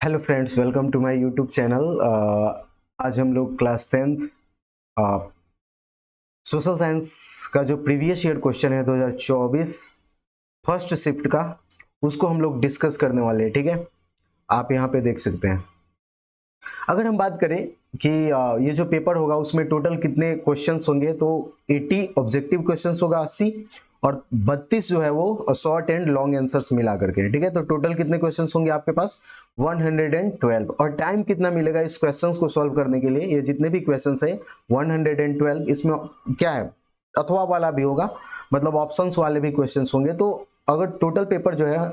Hello friends, welcome to my YouTube channel. आज हम लोग क्लास 10th सोशल साइंस का जो प्रीवियस ईयर क्वेश्चन है 2024 फर्स्ट शिफ्ट का, उसको हम लोग डिस्कस करने वाले हैं। ठीक है, आप यहाँ पे देख सकते हैं। अगर हम बात करें कि ये जो पेपर होगा उसमें टोटल कितने क्वेश्चंस होंगे, तो 80 ऑब्जेक्टिव क्वेश्चंस होगा, 80 और 32 जो है वो शॉर्ट एंड लॉन्ग आंसर्स मिला करके। ठीक है, तो टोटल कितने क्वेश्चंस होंगे आपके पास? 112। और टाइम कितना मिलेगा इस क्वेश्चंस को सॉल्व करने के लिए? ये जितने भी क्वेश्चंस है 112, इसमें क्या है, अथवा वाला भी होगा, मतलब ऑप्शंस वाले भी क्वेश्चंस होंगे। तो अगर टोटल पेपर जो है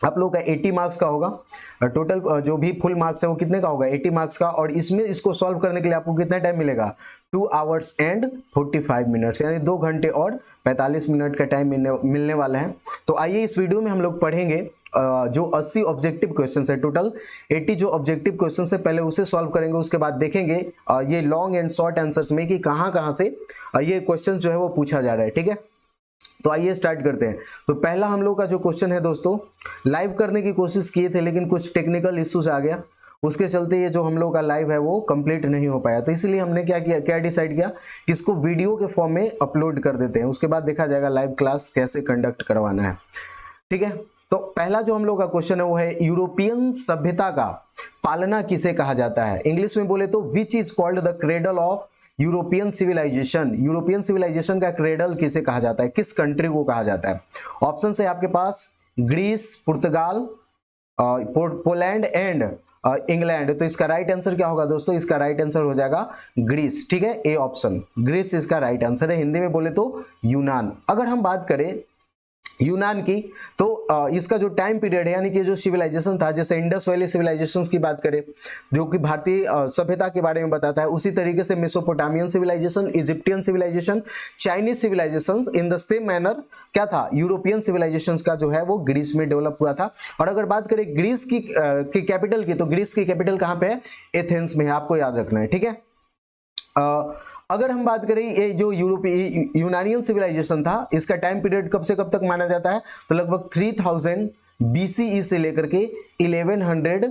आप लोग का 80 मार्क्स का होगा, टोटल जो भी फुल मार्क्स है वो कितने का होगा? 80 मार्क्स का। और इसमें इसको सॉल्व करने के लिए आपको कितना टाइम मिलेगा? 2 आवर्स एंड 45 मिनट्स, यानी 2 घंटे और 45 मिनट का टाइम मिलने वाला है। तो आइए इस वीडियो में हम लोग पढ़ेंगे जो 80 ऑब्जेक्टिव क्वेश्चन है, टोटल 80 जो ऑब्जेक्टिव क्वेश्चन है, पहले उसे सॉल्व करेंगे। उसके बाद देखेंगे ये लॉन्ग एंड शॉर्ट आंसर्स में कि कहाँ से ये क्वेश्चन जो है वो पूछा जा रहा है। ठीक है, तो आइए स्टार्ट करते हैं। तो पहला हम लोग का जो क्वेश्चन है दोस्तों, लाइव करने की कोशिश किए थे लेकिन कुछ टेक्निकल इश्यूज आ गया, उसके चलते ये जो हम लोग का लाइव है वो कंप्लीट नहीं हो पाया। तो इसलिए हमने क्या डिसाइड किया कि इसको वीडियो के फॉर्म में अपलोड कर देते हैं, उसके बाद देखा जाएगा लाइव क्लास कैसे कंडक्ट करवाना है। ठीक है, तो पहला जो हम लोग का क्वेश्चन है वो है, यूरोपियन सभ्यता का पालना किसे कहा जाता है? इंग्लिश में बोले तो which is called the cradle of European civilisation. European civilisation का क्रेडल किसे कहा जाता है, किस कंट्री को कहा जाता है? ऑप्शन है आपके पास Greece, Portugal, Poland and England. तो इसका राइट आंसर क्या होगा दोस्तों? इसका राइट आंसर हो जाएगा ग्रीस। ठीक है, ए ऑप्शन ग्रीस इसका राइट आंसर है। हिंदी में बोले तो यूनान। अगर हम बात करें यूनान की, तो इसका जो टाइम पीरियड है, यानी कि जो सिविलाइजेशन था, जैसे इंडस वैली सिविलाइजेशंस की बात करें जो कि भारतीय सभ्यता के बारे में बताता है, उसी तरीके से Mesopotamian civilisation, Egyptian civilisation, Chinese civilisations, in the same manner क्या था, यूरोपियन सिविलाइजेशंस का जो है वो ग्रीस में डेवलप हुआ था। और अगर बात करें ग्रीस की कैपिटल की, तो ग्रीस की कैपिटल कहाँ पे है? एथेंस में है, आपको याद रखना है। ठीक है, अगर हम बात करें ये जो यूनानियन सिविलाइजेशन था, इसका टाइम पीरियड कब से कब तक माना जाता है? तो लगभग 3000 BCE से लेकर के 1100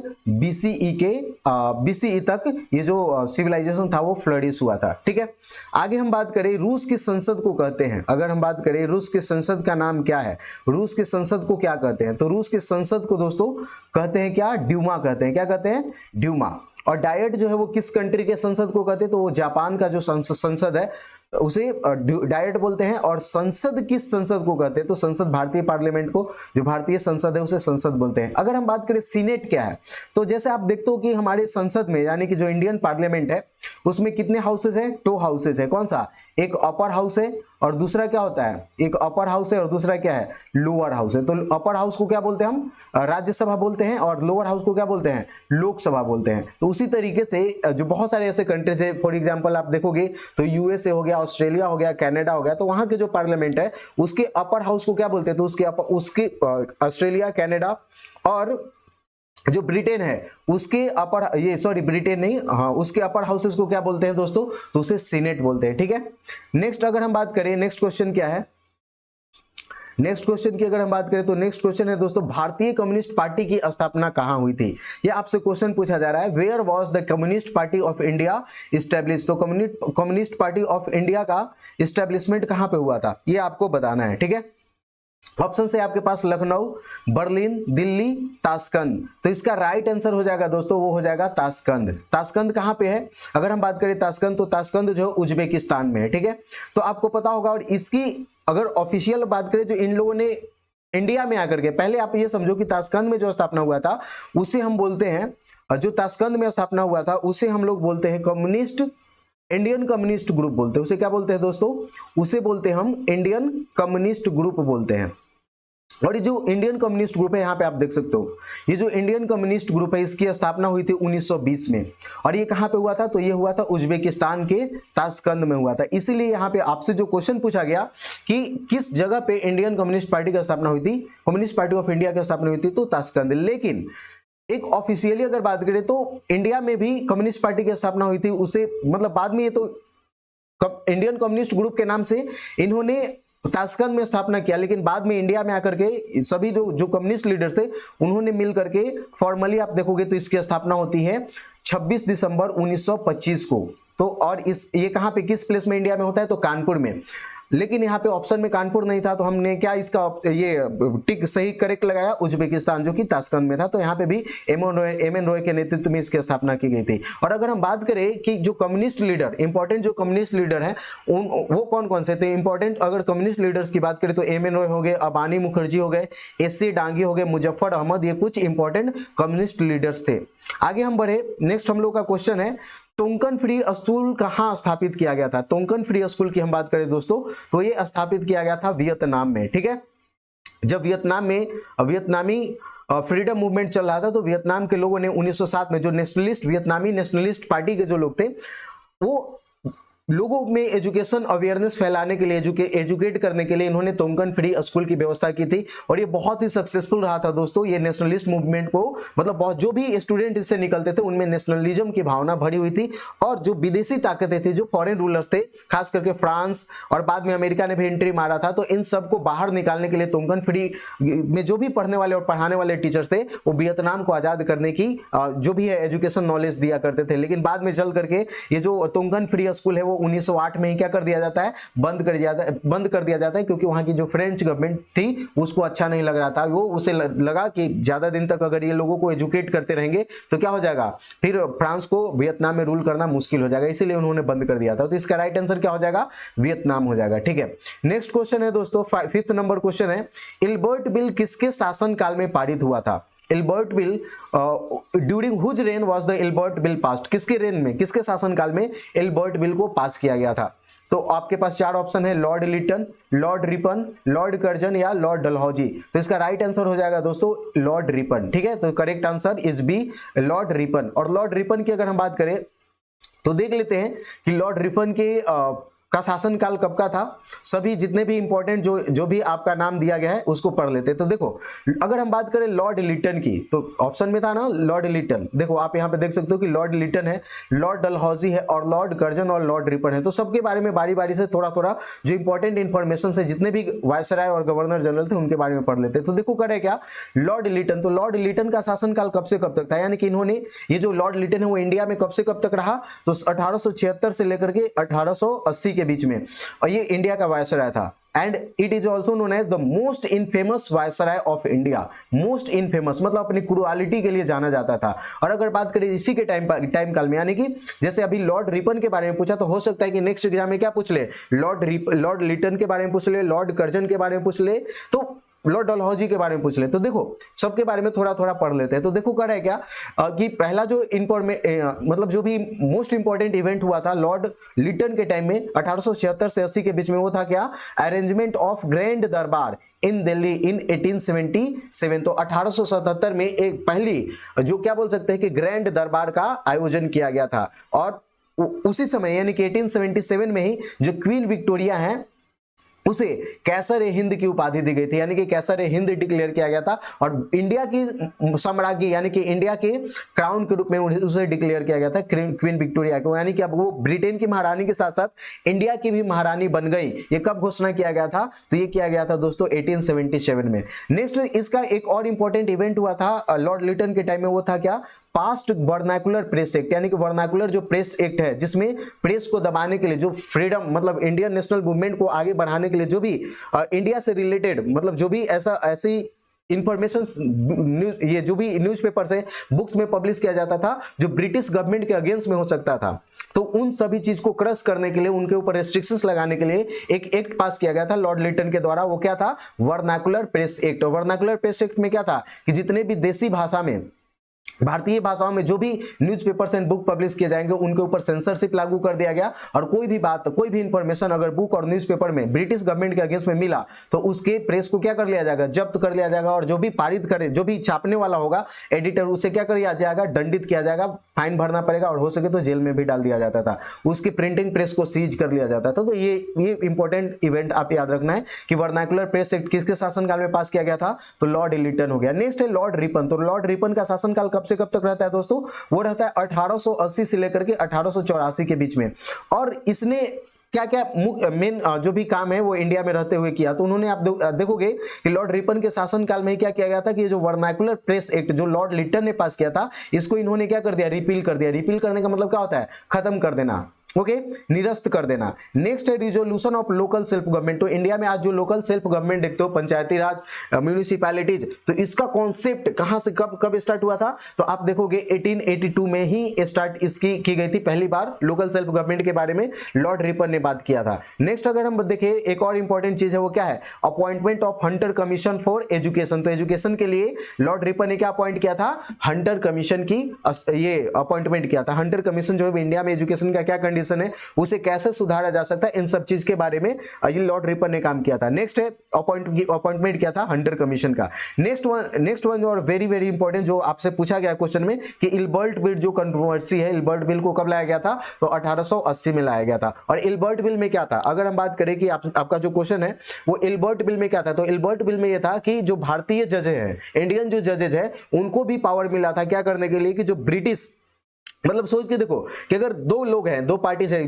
BCE तक ये जो सिविलाइजेशन था वो फ्लरिश हुआ था। ठीक है, आगे हम बात करें रूस की संसद को कहते हैं। अगर हम बात करें रूस की संसद का नाम क्या है, रूस की संसद को क्या कहते हैं? तो रूस की संसद को दोस्तों कहते हैं क्या? ड्यूमा कहते हैं। क्या कहते हैं? ड्यूमा। और डायट जो है वो किस कंट्री के संसद को कहते हैं? तो वो जापान का जो संसद है उसे डायट बोलते हैं। और संसद किस संसद को कहते हैं? तो संसद भारतीय पार्लियामेंट को, जो भारतीय संसद है उसे संसद बोलते हैं। अगर हम बात करें सीनेट क्या है, तो जैसे आप देखते हो कि हमारे संसद में, यानी कि जो इंडियन पार्लियामेंट है उसमें कितने हाउसेज है? 2 हाउसेज है। कौन सा? एक अपर हाउस है और दूसरा क्या होता है? एक अपर हाउस है और दूसरा क्या है? लोअर हाउस है। तो अपर हाउस को क्या बोलते हैं हम? राज्यसभा बोलते हैं। और लोअर हाउस को क्या बोलते हैं? लोकसभा बोलते हैं। तो उसी तरीके से जो बहुत सारे ऐसे कंट्रीज है, फॉर एग्जांपल आप देखोगे तो यूएसए हो गया, ऑस्ट्रेलिया हो गया, कनाडा हो गया, तो वहां के जो पार्लियामेंट है उसके अपर हाउस को क्या बोलते हैं? तो उसके ऑस्ट्रेलिया, कनाडा और जो ब्रिटेन है उसके ब्रिटेन नहीं, हाँ, उसके अपर हाउसेस को क्या बोलते हैं दोस्तों? तो उसे सीनेट बोलते हैं। ठीक है, नेक्स्ट अगर हम बात करें, नेक्स्ट क्वेश्चन क्या है? नेक्स्ट क्वेश्चन की अगर हम बात करें तो नेक्स्ट क्वेश्चन है दोस्तों, भारतीय कम्युनिस्ट पार्टी की स्थापना कहां हुई थी? ये आपसे क्वेश्चन पूछा जा रहा है, where was the Communist Party of India establish? तो कम्युनिस्ट पार्टी ऑफ इंडिया का इस्टेब्लिशमेंट कहां पे हुआ था, ये आपको बताना है। ठीक है, ऑप्शन है आपके पास लखनऊ, बर्लिन, दिल्ली, ताशकंद। तो इसका राइट आंसर हो जाएगा दोस्तों, वो हो जाएगा ताशकंद। ताशकंद कहां पे है? अगर हम बात करें ताशकंद, तो ताशकंद जो है उज्बेकिस्तान में है। ठीक है, तो आपको पता होगा। और इसकी अगर ऑफिशियल बात करें, जो इन लोगों ने इंडिया में आकर के, पहले आप ये समझो कि ताशकंद में जो स्थापना हुआ था उसे हम बोलते हैं, जो ताशकंद में स्थापना हुआ था उसे हम लोग बोलते हैं इंडियन कम्युनिस्ट ग्रुप बोलते हैं। उसे क्या बोलते हैं दोस्तों? उसे बोलते हैं हम इंडियन कम्युनिस्ट ग्रुप बोलते हैं। और ये जो इंडियन कम्युनिस्ट ग्रुप है, यहाँ पे आप देख सकते हो, ये जो इंडियन कम्युनिस्ट ग्रुप है इसकी स्थापना हुई थी 1920 में। और ये कहाँ पे हुआ था? तो ये हुआ था उज्बेकिस्तान के ताशकंद में हुआ था। इसीलिए यहाँ पे आपसे जो क्वेश्चन पूछा गया कि किस जगह पे इंडियन कम्युनिस्ट पार्टी की स्थापना हुई थी, कम्युनिस्ट पार्टी ऑफ इंडिया की स्थापना हुई थी, तो ताशकंद। लेकिन एक ऑफिशियली अगर बात करें तो इंडिया में भी कम्युनिस्ट पार्टी की स्थापना हुई थी, उसे मतलब बाद में ये तो इंडियन कम्युनिस्ट ग्रुप के नाम से इन्होंने ताशकंद में स्थापना किया, लेकिन बाद में इंडिया में आकर के सभी जो कम्युनिस्ट लीडर्स थे उन्होंने मिल करके फॉर्मली आप देखोगे तो इसकी स्थापना होती है 26 दिसंबर 1925 को। तो और ये कहाँ पे किस प्लेस में इंडिया में होता है, तो कानपुर में। लेकिन यहाँ पे ऑप्शन में कानपुर नहीं था, तो हमने क्या इसका ये टिक सही करेक्ट लगाया, उज्बेकिस्तान, जो कि ताशकंद में था। तो यहाँ पे भी एम एन रॉय के नेतृत्व में इसकी स्थापना की गई थी। और अगर हम बात करें कि जो कम्युनिस्ट लीडर, इंपॉर्टेंट जो कम्युनिस्ट लीडर है वो कौन कौन से थे इंपॉर्टेंट, अगर कम्युनिस्ट लीडर्स की बात करें तो एम एन रॉय हो गए, अबानी मुखर्जी हो गए, एस.सी. डांगी हो गए, मुजफ्फर अहमद, ये कुछ इंपॉर्टेंट कम्युनिस्ट लीडर्स थे। आगे हम बढ़े, नेक्स्ट हम लोग का क्वेश्चन है तोंकन फ्री स्कूल कहां स्थापित किया गया था। तोंकन फ्री स्कूल की हम बात करें दोस्तों तो ये स्थापित किया गया था वियतनाम में, ठीक है। जब वियतनाम में वियतनामी फ्रीडम मूवमेंट चल रहा था तो वियतनाम के लोगों ने 1907 में जो नेशनलिस्ट वियतनामी नेशनलिस्ट पार्टी के जो लोग थे वो लोगों में एजुकेशन अवेयरनेस फैलाने के लिए एजुकेट करने के लिए इन्होंने तोंकन फ्री स्कूल की व्यवस्था की थी और ये बहुत ही सक्सेसफुल रहा था दोस्तों। ये नेशनलिस्ट मूवमेंट को मतलब बहुत जो भी स्टूडेंट इससे निकलते थे उनमें नेशनलिज्म की भावना भरी हुई थी और जो विदेशी ताकतें थी, जो फॉरेन रूलर्स थे, खास करके फ्रांस और बाद में अमेरिका ने भी एंट्री मारा था, तो इन सबको बाहर निकालने के लिए तोंकन फ्री में जो भी पढ़ने वाले और पढ़ाने वाले टीचर्स थे वो वियतनाम को आजाद करने की जो भी है एजुकेशन नॉलेज दिया करते थे। लेकिन बाद में चल करके ये जो तोंकन फ्री स्कूल है वो 1908 में ही क्या कर दिया जाता है, बंद कर दिया जाता है क्योंकि वहां की जो फ्रेंच गवर्नमेंट थी उसको अच्छा नहीं लग रहा था। वो उसे लगा कि ज्यादा दिन तक अगर ये लोगों को एजुकेट करते रहेंगे तो क्या हो जाएगा, फिर फ्रांस को वियतनाम में रूल करना मुश्किल हो जाएगा, इसीलिए उन्होंने बंद कर दिया था। तो इसका राइट आंसर क्या हो जाएगा, वियतनाम हो जाएगा, ठीक है। नेक्स्ट क्वेश्चन है दोस्तों, 5th नंबर क्वेश्चन है, इल्बर्ट बिल किसके शासन काल में पारित हुआ था। Ilbert bill during whose reign was the Ilbert bill passed, किसके रेन में, किसके शासनकाल में इल्बर्ट बिल को पास किया गया था। तो आपके पास 4 ऑप्शन है, Lord Lytton, Lord Ripon, Lord Curzon या लॉर्ड डलहौजी। तो इसका राइट आंसर हो जाएगा दोस्तों लॉर्ड रिपन, ठीक है। तो correct answer is B Lord Ripon. और लॉर्ड रिपन की अगर हम बात करें तो देख लेते हैं कि लॉर्ड रिपन के का शासनकाल कब का था। सभी जितने भी इंपॉर्टेंट जो भी आपका नाम दिया गया है उसको पढ़ लेते हैं। तो देखो अगर हम बात करें लॉर्ड लिटन की तो ऑप्शन में था ना लॉर्ड लिटन, देखो आप यहाँ पे देख सकते हो कि लॉर्ड लिटन है, लॉर्ड डलहौजी है और लॉर्ड कर्जन और लॉर्ड रिपन है। तो सबके बारे में बारी बारी से थोड़ा थोड़ा जो इंपॉर्टेंट इंफॉर्मेशन है जितने भी वायसराय और गवर्नर जनरल थे उनके बारे में पढ़ लेते हैं। तो देखो करे क्या लॉर्ड लिटन, तो लॉर्ड लिटन का शासनकाल कब से कब तक था, यानी कि इन्होंने ये जो लॉर्ड लिटन है वो इंडिया में कब से कब तक रहा, तो 1876 से लेकर के 1880 के बीच में, और ये इंडिया का वायसराय था। And it is also known as the most infamous viceroy of India. Most infamous मतलब अपनी क्रूआलिटी के लिए जाना जाता था। और अगर बात करें इसी के टाइम काल में, यानी कि जैसे अभी लॉर्ड रिपन के बारे में पूछा तो हो सकता है कि नेक्स्ट एग्जाम में क्या पूछ ले, लॉर्ड लिटन के बारे में पूछ ले, लॉर्ड कर्जन के बारे में पूछ ले, तो लॉर्ड डलहौजी के बारे में पूछ ले। तो देखो सबके बारे में थोड़ा थोड़ा पढ़ लेते हैं। तो देखो कर है क्या कि पहला जो मतलब जो भी मोस्ट इंपॉर्टेंट इवेंट हुआ था लॉर्ड लिटन के टाइम में 1876 से 80 के बीच में, वो था क्या, अरेंजमेंट ऑफ ग्रैंड दरबार इन दिल्ली इन 1877। तो 1877 में एक पहली जो क्या बोल सकते हैं कि ग्रैंड दरबार का आयोजन किया गया था। और उसी समय यानी कि 1877 में ही जो क्वीन विक्टोरिया है उसे कैसर ए हिंद की उपाधि दी गई थी, यानी कि कैसर ए हिंद डिक्लेयर किया गया था और इंडिया की साम्राज्ञी यानी कि इंडिया के क्राउन के रूप में उसे डिक्लेयर किया गया था क्वीन विक्टोरिया को, यानी कि अब वो ब्रिटेन की महारानी के साथ साथ इंडिया की भी महारानी बन गई। ये कब घोषणा किया गया था, तो ये किया गया था दोस्तों 1877 में। नेक्स्ट इसका एक और इंपॉर्टेंट इवेंट हुआ था लॉर्ड लिटन के टाइम में, वो था क्या, पास्ट वर्नाकुलर प्रेस एक्ट, यानी कि वर्नाकुलर जो प्रेस एक्ट है जिसमें प्रेस को दबाने के लिए, जो फ्रीडम मतलब इंडियन नेशनल मूवमेंट को आगे बढ़ाने के लिए जो भी इंडिया से रिलेटेड मतलब जो भी ऐसी इंफॉर्मेशन ये जो भी न्यूज़पेपर से बुक्स में पब्लिश किया जाता था जो ब्रिटिश गवर्नमेंट के अगेंस्ट में हो सकता था, तो उन सभी चीज को क्रश करने के लिए, उनके ऊपर रेस्ट्रिक्शंस लगाने के लिए एक एक्ट पास किया गया था लॉर्ड लिटन के द्वारा। वो क्या था, वर्नाकुलर प्रेस एक्ट। और वर्नाकुलर प्रेस एक्ट में क्या था कि जितने भी देसी भाषा में, भारतीय भाषाओं में जो भी न्यूज़पेपर्स एंड बुक पब्लिश किए जाएंगे उनके ऊपर सेंसरशिप लागू कर दिया गया। और कोई भी बात, कोई भी इंफॉर्मेशन अगर बुक और न्यूज़पेपर में ब्रिटिश गवर्नमेंट के अगेंस्ट में मिला तो उसके प्रेस को क्या कर लिया जाएगा, जब्त कर लिया जाएगा। और जो भी पारित करे, जो भी छापने वाला होगा एडिटर, उसे क्या कर दिया जाएगा, दंडित किया जाएगा, फाइन भरना पड़ेगा और हो सके तो जेल में भी डाल दिया जाता था। उसकी प्रिंटिंग प्रेस को सीज कर लिया जाता था। तो ये इंपॉर्टेंट इवेंट आप याद रखना है कि वर्नाकुलर प्रेस एक्ट किसके शासनकाल में पास किया गया था, तो लॉर्ड लिटन हो गया। नेक्स्ट है लॉर्ड रिपन। तो लॉर्ड रिपन का शासनकाल कब से कब तक रहता है दोस्तों, वो रहता है 1880 से लेकर के 1884 के बीच में। और इसने क्या क्या मेन जो भी काम है वो इंडिया में रहते हुए किया। तो उन्होंने आप देखोगे कि लॉर्ड रिपन के शासनकाल में ही क्या किया गया था कि जो वर्नाकुलर प्रेस एक्ट जो लॉर्ड लिटन ने पास किया था, इसको इन्होंने क्या कर दिया, रिपील कर दिया। रिपील करने का मतलब क्या होता है, खत्म कर देना, ओके, निरस्त कर देना। नेक्स्ट है resolution of local self government. तो इंडिया में आज जो लोकल सेल्फ गवर्नमेंट देखते हो, पंचायती राज, म्यूनिसिपैलिटीज, तो इसका कॉन्सेप्ट कहां से कब स्टार्ट हुआ था, तो आप देखोगे 1882 में ही स्टार्ट इसकी की गई थी पहली बार। लोकल सेल्फ गवर्नमेंट के बारे में लॉर्ड रिपन ने बात किया था। नेक्स्ट अगर हम देखें, एक और इंपॉर्टेंट चीज है, वो क्या है, appointment of Hunter commission for education. तो एजुकेशन के लिए लॉर्ड रिपन ने क्या अपॉइंट किया था, हंटर कमीशन की ये अपॉइंटमेंट किया था। हंटर कमीशन जो है इंडिया में एजुकेशन का क्या कंडीशन है, उसे कैसे सुधारा जा सकता है, इन सब चीज के बारे में ये लॉर्ड रिपन ने काम किया था। नेक्स्ट है अपॉइंटमेंट किया था हंटर कमीशन का। नेक्स्ट वन और वेरी वेरी इंपॉर्टेंट जो आपसे पूछा गया क्वेश्चन में कि इल्बर्ट बिल जो कंट्रोवर्सी है, इल्बर्ट बिल को कब लाया गया था, तो 1880 में लाया गया था। और इल्बर्ट बिल में क्या था, अगर हम बात करें कि आपका जो क्वेश्चन है वो इल्बर्ट बिल में क्या था, तो इल्बर्ट बिल में यह था कि जो भारतीय जजेज हैं, इंडियन जो जजेज है, उनको भी पावर मिला था क्या करने के लिए, कि जो ब्रिटिश, मतलब सोच के देखो कि अगर दो लोग हैं, दो पार्टी से,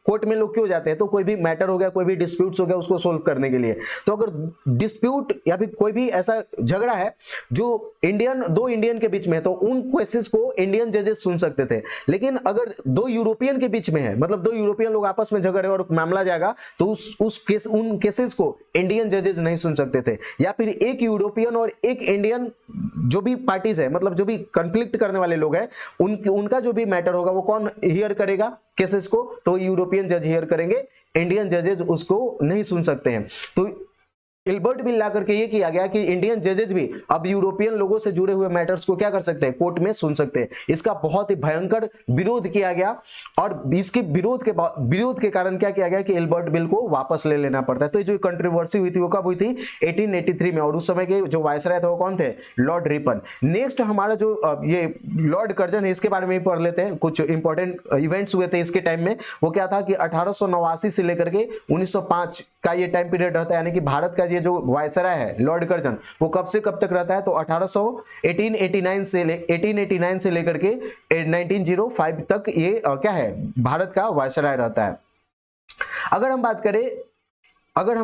कोर्ट में लोग क्यों जाते हैं, तो कोई भी मैटर हो गया, कोई भी डिस्प्यूट्स हो गया, उसको सोल्व करने के लिए। तो अगर डिस्प्यूट या फिर कोई भी ऐसा झगड़ा है जो दो इंडियन के बीच में है, तो उन केसेस को इंडियन जजेस सुन सकते थे। लेकिन अगर दो यूरोपियन के बीच में है, मतलब दो यूरोपियन लोग आपस में झगड़े और मामला जाएगा, तो उन केसेस को इंडियन जजेस नहीं सुन सकते थे। या फिर एक यूरोपियन और एक इंडियन जो भी पार्टीज है, मतलब जो भी कंफ्लिक्ट करने वाले लोग हैं, उनका जो भी मैटर होगा वो कौन हियर करेगा केसेस को, तो यूरोपियन जज हियर करेंगे, इंडियन जजेज उसको नहीं सुन सकते हैं। तो इल्बर्ट बिल ला करके ये किया गया कि इंडियन जजेज भी अब यूरोपियन लोगों से जुड़े हुए मैटर्स को क्या कर सकते हैं, कोर्ट में सुन सकते हैं। इसका बहुत ही भयंकर विरोध किया गया और इसके विरोध के कारण क्या किया गया कि इल्बर्ट बिल को वापस ले लेना पड़ता है। तो ये जो कंट्रोवर्सी हुई थी वो कब हुई थी, 1883 में, और उस समय के जो वायसराय थे वो कौन थे, लॉर्ड रिपन। नेक्स्ट हमारा जो ये लॉर्ड कर्जन है, इसके बारे में पढ़ लेते हैं। कुछ इंपॉर्टेंट इवेंट्स हुए थे इसके टाइम में। वो क्या था कि 1889 से लेकर के 1905 का ये टाइम पीरियड रहता है, यानी कि भारत का ये जो वायसराय है लॉर्ड कर्जन, वो कब से कब तक रहता है, तो 1889 से लेकर के 1905 तक ये क्या है, भारत का वायसराय रहता है। अगर हम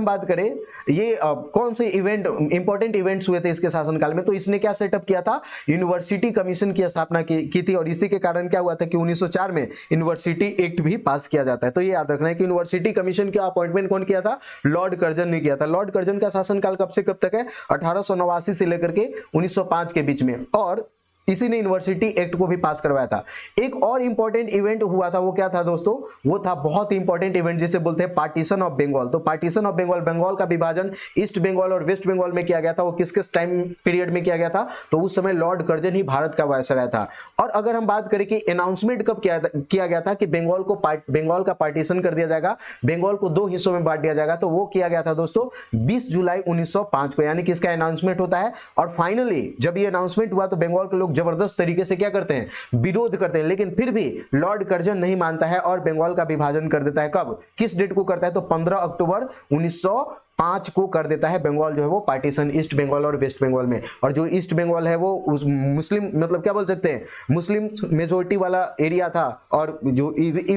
बात करें ये कौन से इवेंट इंपॉर्टेंट इवेंट्स हुए थे इसके शासनकाल में, तो इसने क्या सेटअप किया था, यूनिवर्सिटी कमीशन की स्थापना की थी। और इसी के कारण क्या हुआ था कि 1904 में यूनिवर्सिटी एक्ट भी पास किया जाता है। तो ये याद रखना है कि यूनिवर्सिटी कमीशन का अपॉइंटमेंट कौन किया था, लॉर्ड कर्जन ने किया था। लॉर्ड कर्जन का शासनकाल कब से कब तक है, 1889 से लेकर के 1905 के बीच में, और इसी ने यूनिवर्सिटी एक्ट को भी पास करवाया था। एक और इंपॉर्टेंट इवेंट हुआ था, वो क्या था दोस्तों, वो था बहुत इंपॉर्टेंट इवेंट जिसे बोलते हैं पार्टीशन ऑफ बंगाल। तो पार्टीशन ऑफ बंगाल, बंगाल का विभाजन ईस्ट बंगाल और वेस्ट बंगाल में किया गया था। वो किस किस टाइम पीरियड में किया गया था, तो उस समय लॉर्ड कर्जन ही भारत का वायसराय था। और अगर हम बात करें कि अनाउंसमेंट कब किया गया था कि बंगाल का पार्टीशन कर दिया जाएगा, बंगाल को दो हिस्सों में बांट दिया जाएगा, तो वो किया गया था दोस्तों 20 जुलाई 1905 को, यानी कि इसका अनाउंसमेंट होता है। और फाइनली जब ये अनाउंसमेंट हुआ तो बंगाल के लोग जबरदस्त तरीके से क्या करते हैं, विरोध करते हैं। लेकिन फिर भी लॉर्ड कर्जन नहीं मानता है और बंगाल का विभाजन कर देता है। कब, किस डेट को करता है, तो 15 अक्टूबर 1905 को कर देता है बंगाल जो है वो पार्टीशन, ईस्ट बंगाल और वेस्ट बंगाल में। और जो ईस्ट बंगाल है वो मुस्लिम, मतलब क्या बोल सकते हैं, मुस्लिम मेजोरिटी वाला एरिया था, और जो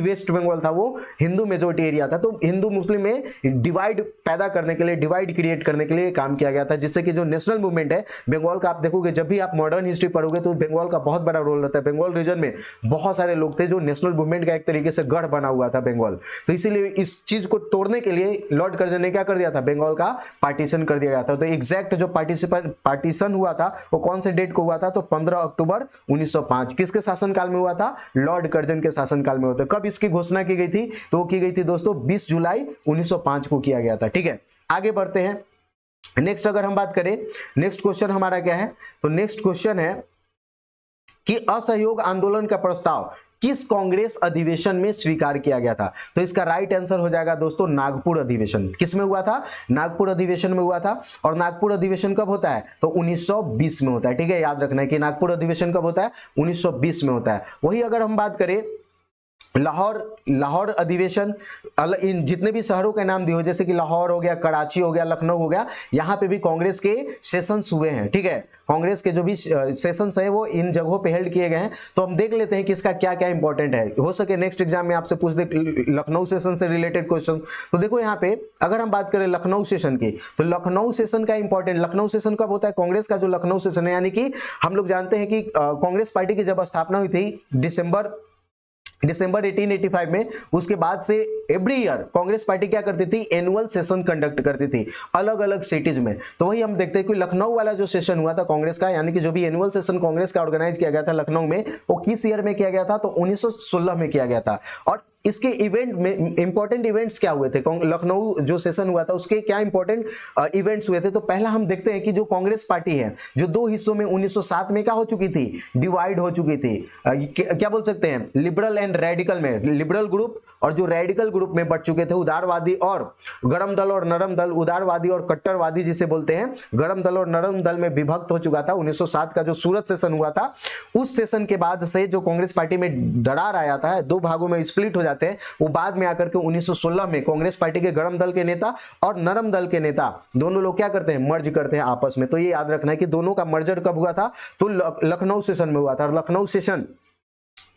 वेस्ट बंगाल था वो हिंदू मेजोरिटी एरिया था। तो हिंदू मुस्लिम में डिवाइड पैदा करने के लिए, डिवाइड क्रिएट करने के लिए काम किया गया था, जिससे कि जो नेशनल मूवमेंट है बंगाल का, आप देखोगे जब भी आप मॉडर्न हिस्ट्री पढ़ोगे तो बंगाल का बहुत बड़ा रोल रहता है। बंगाल रीजन में बहुत सारे लोग थे जो नेशनल मूवमेंट का एक तरीके से गढ़ बना हुआ था बंगाल। तो इसीलिए इस चीज को तोड़ने के लिए लॉर्ड कर्जन ने क्या कर दिया था, बंगाल का पार्टीशन कर दिया गया था। तो एग्जैक्ट जो पार्टीशन हुआ था वो कौन से डेट को हुआ था, तो 15 अक्टूबर 1905। किसके शासनकाल में हुआ था, लॉर्ड कर्जन के शासनकाल में हुआ था। कब इसकी घोषणा की गई थी, तो वो की गई थी दोस्तों 20 जुलाई 1905 को किया गया था। ठीक है, आगे बढ़ते हैं। नेक्स्ट अगर हम बात करें, नेक्स्ट क्वेश्चन हमारा क्या है, तो नेक्स्ट क्वेश्चन है कि असहयोग आंदोलन का प्रस्ताव किस कांग्रेस अधिवेशन में स्वीकार किया गया था, तो इसका राइट आंसर हो जाएगा दोस्तों नागपुर अधिवेशन। किसमें हुआ था, नागपुर अधिवेशन में हुआ था। और नागपुर अधिवेशन कब होता है, तो 1920 में होता है। ठीक है, याद रखना है कि नागपुर अधिवेशन कब होता है, 1920 में होता है। वही अगर हम बात करें लाहौर अधिवेशन, इन जितने भी शहरों के नाम दिए हो, जैसे कि लाहौर हो गया, कराची हो गया, लखनऊ हो गया, यहाँ पे भी कांग्रेस के सेशंस हुए हैं। ठीक है, कांग्रेस के जो भी सेशंस है वो इन जगहों पे हेल्ड किए गए हैं। तो हम देख लेते हैं कि इसका क्या क्या इंपॉर्टेंट है, हो सके नेक्स्ट एग्जाम में आपसे पूछ दे लखनऊ सेशन से रिलेटेड क्वेश्चन। तो देखो यहाँ पे अगर हम बात करें लखनऊ सेशन की, तो लखनऊ सेशन का इंपॉर्टेंट, लखनऊ सेशन कब होता है? कांग्रेस का जो लखनऊ सेशन है, यानी कि हम लोग जानते हैं कि कांग्रेस पार्टी की जब स्थापना हुई थी दिसंबर 1885 में, उसके बाद से एवरी ईयर कांग्रेस पार्टी क्या करती थी? एनुअल सेशन कंडक्ट करती थी अलग अलग सिटीज में। तो वही हम देखते हैं कि लखनऊ वाला जो सेशन हुआ था कांग्रेस का, यानी कि जो भी एनुअल सेशन कांग्रेस का ऑर्गेनाइज किया गया था लखनऊ में, वो किस ईयर में किया गया था? तो 1916 में किया गया था। और इसके इवेंट में इंपॉर्टेंट इवेंट्स क्या हुए थे? लखनऊ जो सेशन हुआ था उसके क्या इंपॉर्टेंट इवेंट्स हुए थे? तो पहला हम देखते हैं कि जो कांग्रेस पार्टी है, जो दो हिस्सों में 1907 में क्या हो चुकी थी? डिवाइड हो चुकी थी। क्या बोल सकते हैं? लिबरल एंड रेडिकल में, लिबरल ग्रुप और जो रेडिकल ग्रुप में बढ़ चुके थे, उदारवादी और गरम दल और नरम दल, उदारवादी और कट्टरवादी जिसे बोलते हैं, गरम दल और नरम दल में विभक्त हो चुका था। 1907 का जो सूरत सेशन हुआ था, उस सेशन के बाद से जो कांग्रेस पार्टी में दरार आया था, दो भागों में स्प्लिट हो जाते हैं, वो बाद में आकर के 1916 में कांग्रेस पार्टी के गरम दल के नेता और नरम दल के नेता दोनों लोग क्या करते हैं? मर्ज करते हैं आपस में। तो ये याद रखना है कि दोनों का मर्जर कब हुआ था? तो लखनऊ सेशन में हुआ था। और लखनऊ सेशन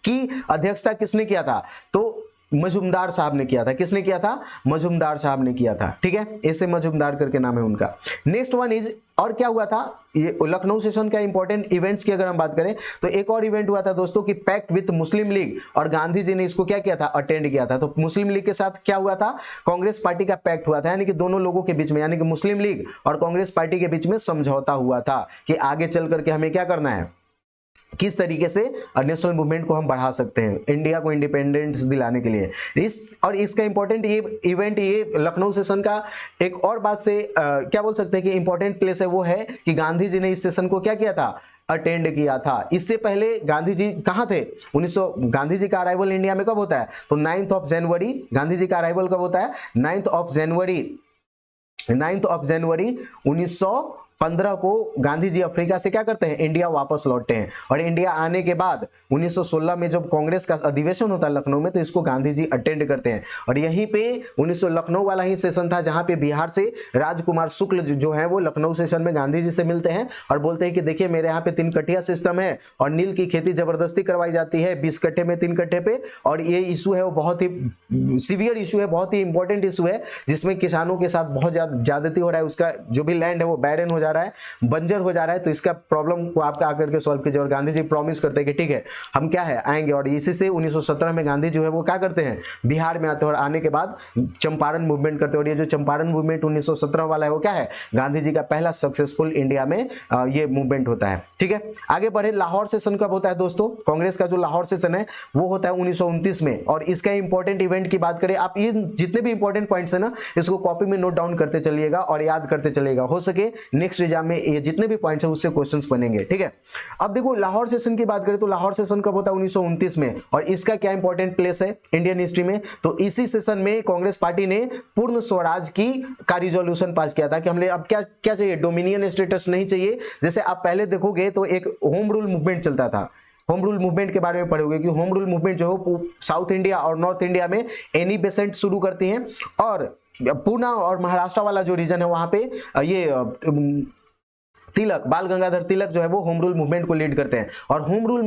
की अध्यक्षता किसने किया था? तो मजूमदार साहब ने किया था। किसने किया था? मजूमदार साहब ने किया था। ठीक है, ऐसे मजूमदार करके नाम है उनका। नेक्स्ट वन इज, और क्या हुआ था ये लखनऊ सेशन का इंपॉर्टेंट इवेंट्स की अगर हम बात करें, तो एक और इवेंट हुआ था दोस्तों कि पैक्ट विद मुस्लिम लीग, और गांधी जी ने इसको क्या किया था? अटेंड किया था। तो मुस्लिम लीग के साथ क्या हुआ था? कांग्रेस पार्टी का पैक्ट हुआ था, यानी कि दोनों लोगों के बीच में, यानी कि मुस्लिम लीग और कांग्रेस पार्टी के बीच में समझौता हुआ था कि आगे चल करके हमें क्या करना है, किस तरीके से नेशनल मूवमेंट को हम बढ़ा सकते हैं, इंडिया को इंडिपेंडेंस दिलाने के लिए। इसका इंपॉर्टेंट ये इवेंट, ये लखनऊ सेशन का एक और बात से क्या बोल सकते हैं कि इंपॉर्टेंट प्लेस है, वो है कि गांधी जी ने इस सेशन को क्या किया था? अटेंड किया था। इससे पहले गांधी जी कहां थे? गांधी जी का अराइवल इंडिया में कब होता है? तो 9 जनवरी, गांधी जी का अराइवल कब होता है? 9 जनवरी 1915 को गांधी जी अफ्रीका से क्या करते हैं? इंडिया वापस लौटते हैं। और इंडिया आने के बाद 1916 में जब कांग्रेस का अधिवेशन होता है लखनऊ में, तो इसको गांधी जी अटेंड करते हैं। और यहीं पे 1900 लखनऊ वाला ही सेशन था जहां पे बिहार से राजकुमार शुक्ल जो है वो लखनऊ सेशन में गांधी जी से मिलते हैं और बोलते हैं कि देखिए मेरे यहाँ पे 3 कट्ठिया सिस्टम है और नील की खेती जबरदस्ती करवाई जाती है 20 कट्ठे में 3 कट्ठे पे, और ये इशू है वो बहुत ही सीवियर इशू है, बहुत ही इंपॉर्टेंट इशू है, जिसमें किसानों के साथ बहुत ज्यादती हो रहा है, उसका जो भी लैंड है वो बैरन हो जा रहा है, बंजर हो जा रहा है। तो इसका प्रॉब्लम को आपका आकर के सॉल्व कीजिए। और गांधी जी प्रॉमिस करते हैं कि ठीक है हम क्या है आएंगे। और इसी से 1917 में गांधी जो है वो क्या करते हैं? बिहार में आते हैं और आने के बाद चंपारण मूवमेंट करते हैं। और ये जो चंपारण मूवमेंट 1917 वाला है वो क्या है? गांधी जी का पहला सक्सेसफुल इंडिया में ये मूवमेंट होता है। ठीक है, आगे बढ़े। लाहौर सेशन कब होता है दोस्तों? कांग्रेस का जो लाहौर सेशन है वो होता है 1929 में। और इसका इंपॉर्टेंट इवेंट की बात करें, आप ये जितने भी इंपॉर्टेंट पॉइंट्स है ना, इसको कॉपी में नोट डाउन करते चलिएगा और याद करते चलिएगा। हो सके नेक्स्ट एग्जाम में ये जितने भी पॉइंट्स हैं उससे क्वेश्चंस बनेंगे। ठीक है, अब देखो लाहौर सेशन की बात करें तो लाहौर सेशन कब होता है? 1929 में। और इसका क्या इंपॉर्टेंट प्लेस है इंडियन हिस्ट्री में? तो इसी सेशन में कांग्रेस पार्टी ने पूर्ण स्वराज का रिजोल्यूशन पास किया था कि हमने अब क्या क्या चाहिए? डोमिनियन स्टेटस नहीं चाहिए। जैसे आप पहले देखोगे तो एक होम रूल मूवमेंट चलता था। होम रूल मूवमेंट के बारे में पढ़ोगे कि होम रूल मूवमेंट जो है साउथ इंडिया और नॉर्थ इंडिया में एनी बेसेंट शुरू करती हैं, और पूना और महाराष्ट्र वाला जो रीजन है वहां पे ये तिलक, बाल गंगाधर तिलक जो है वो होम रूल मूवमेंट को लीड करते हैं। और होम रूल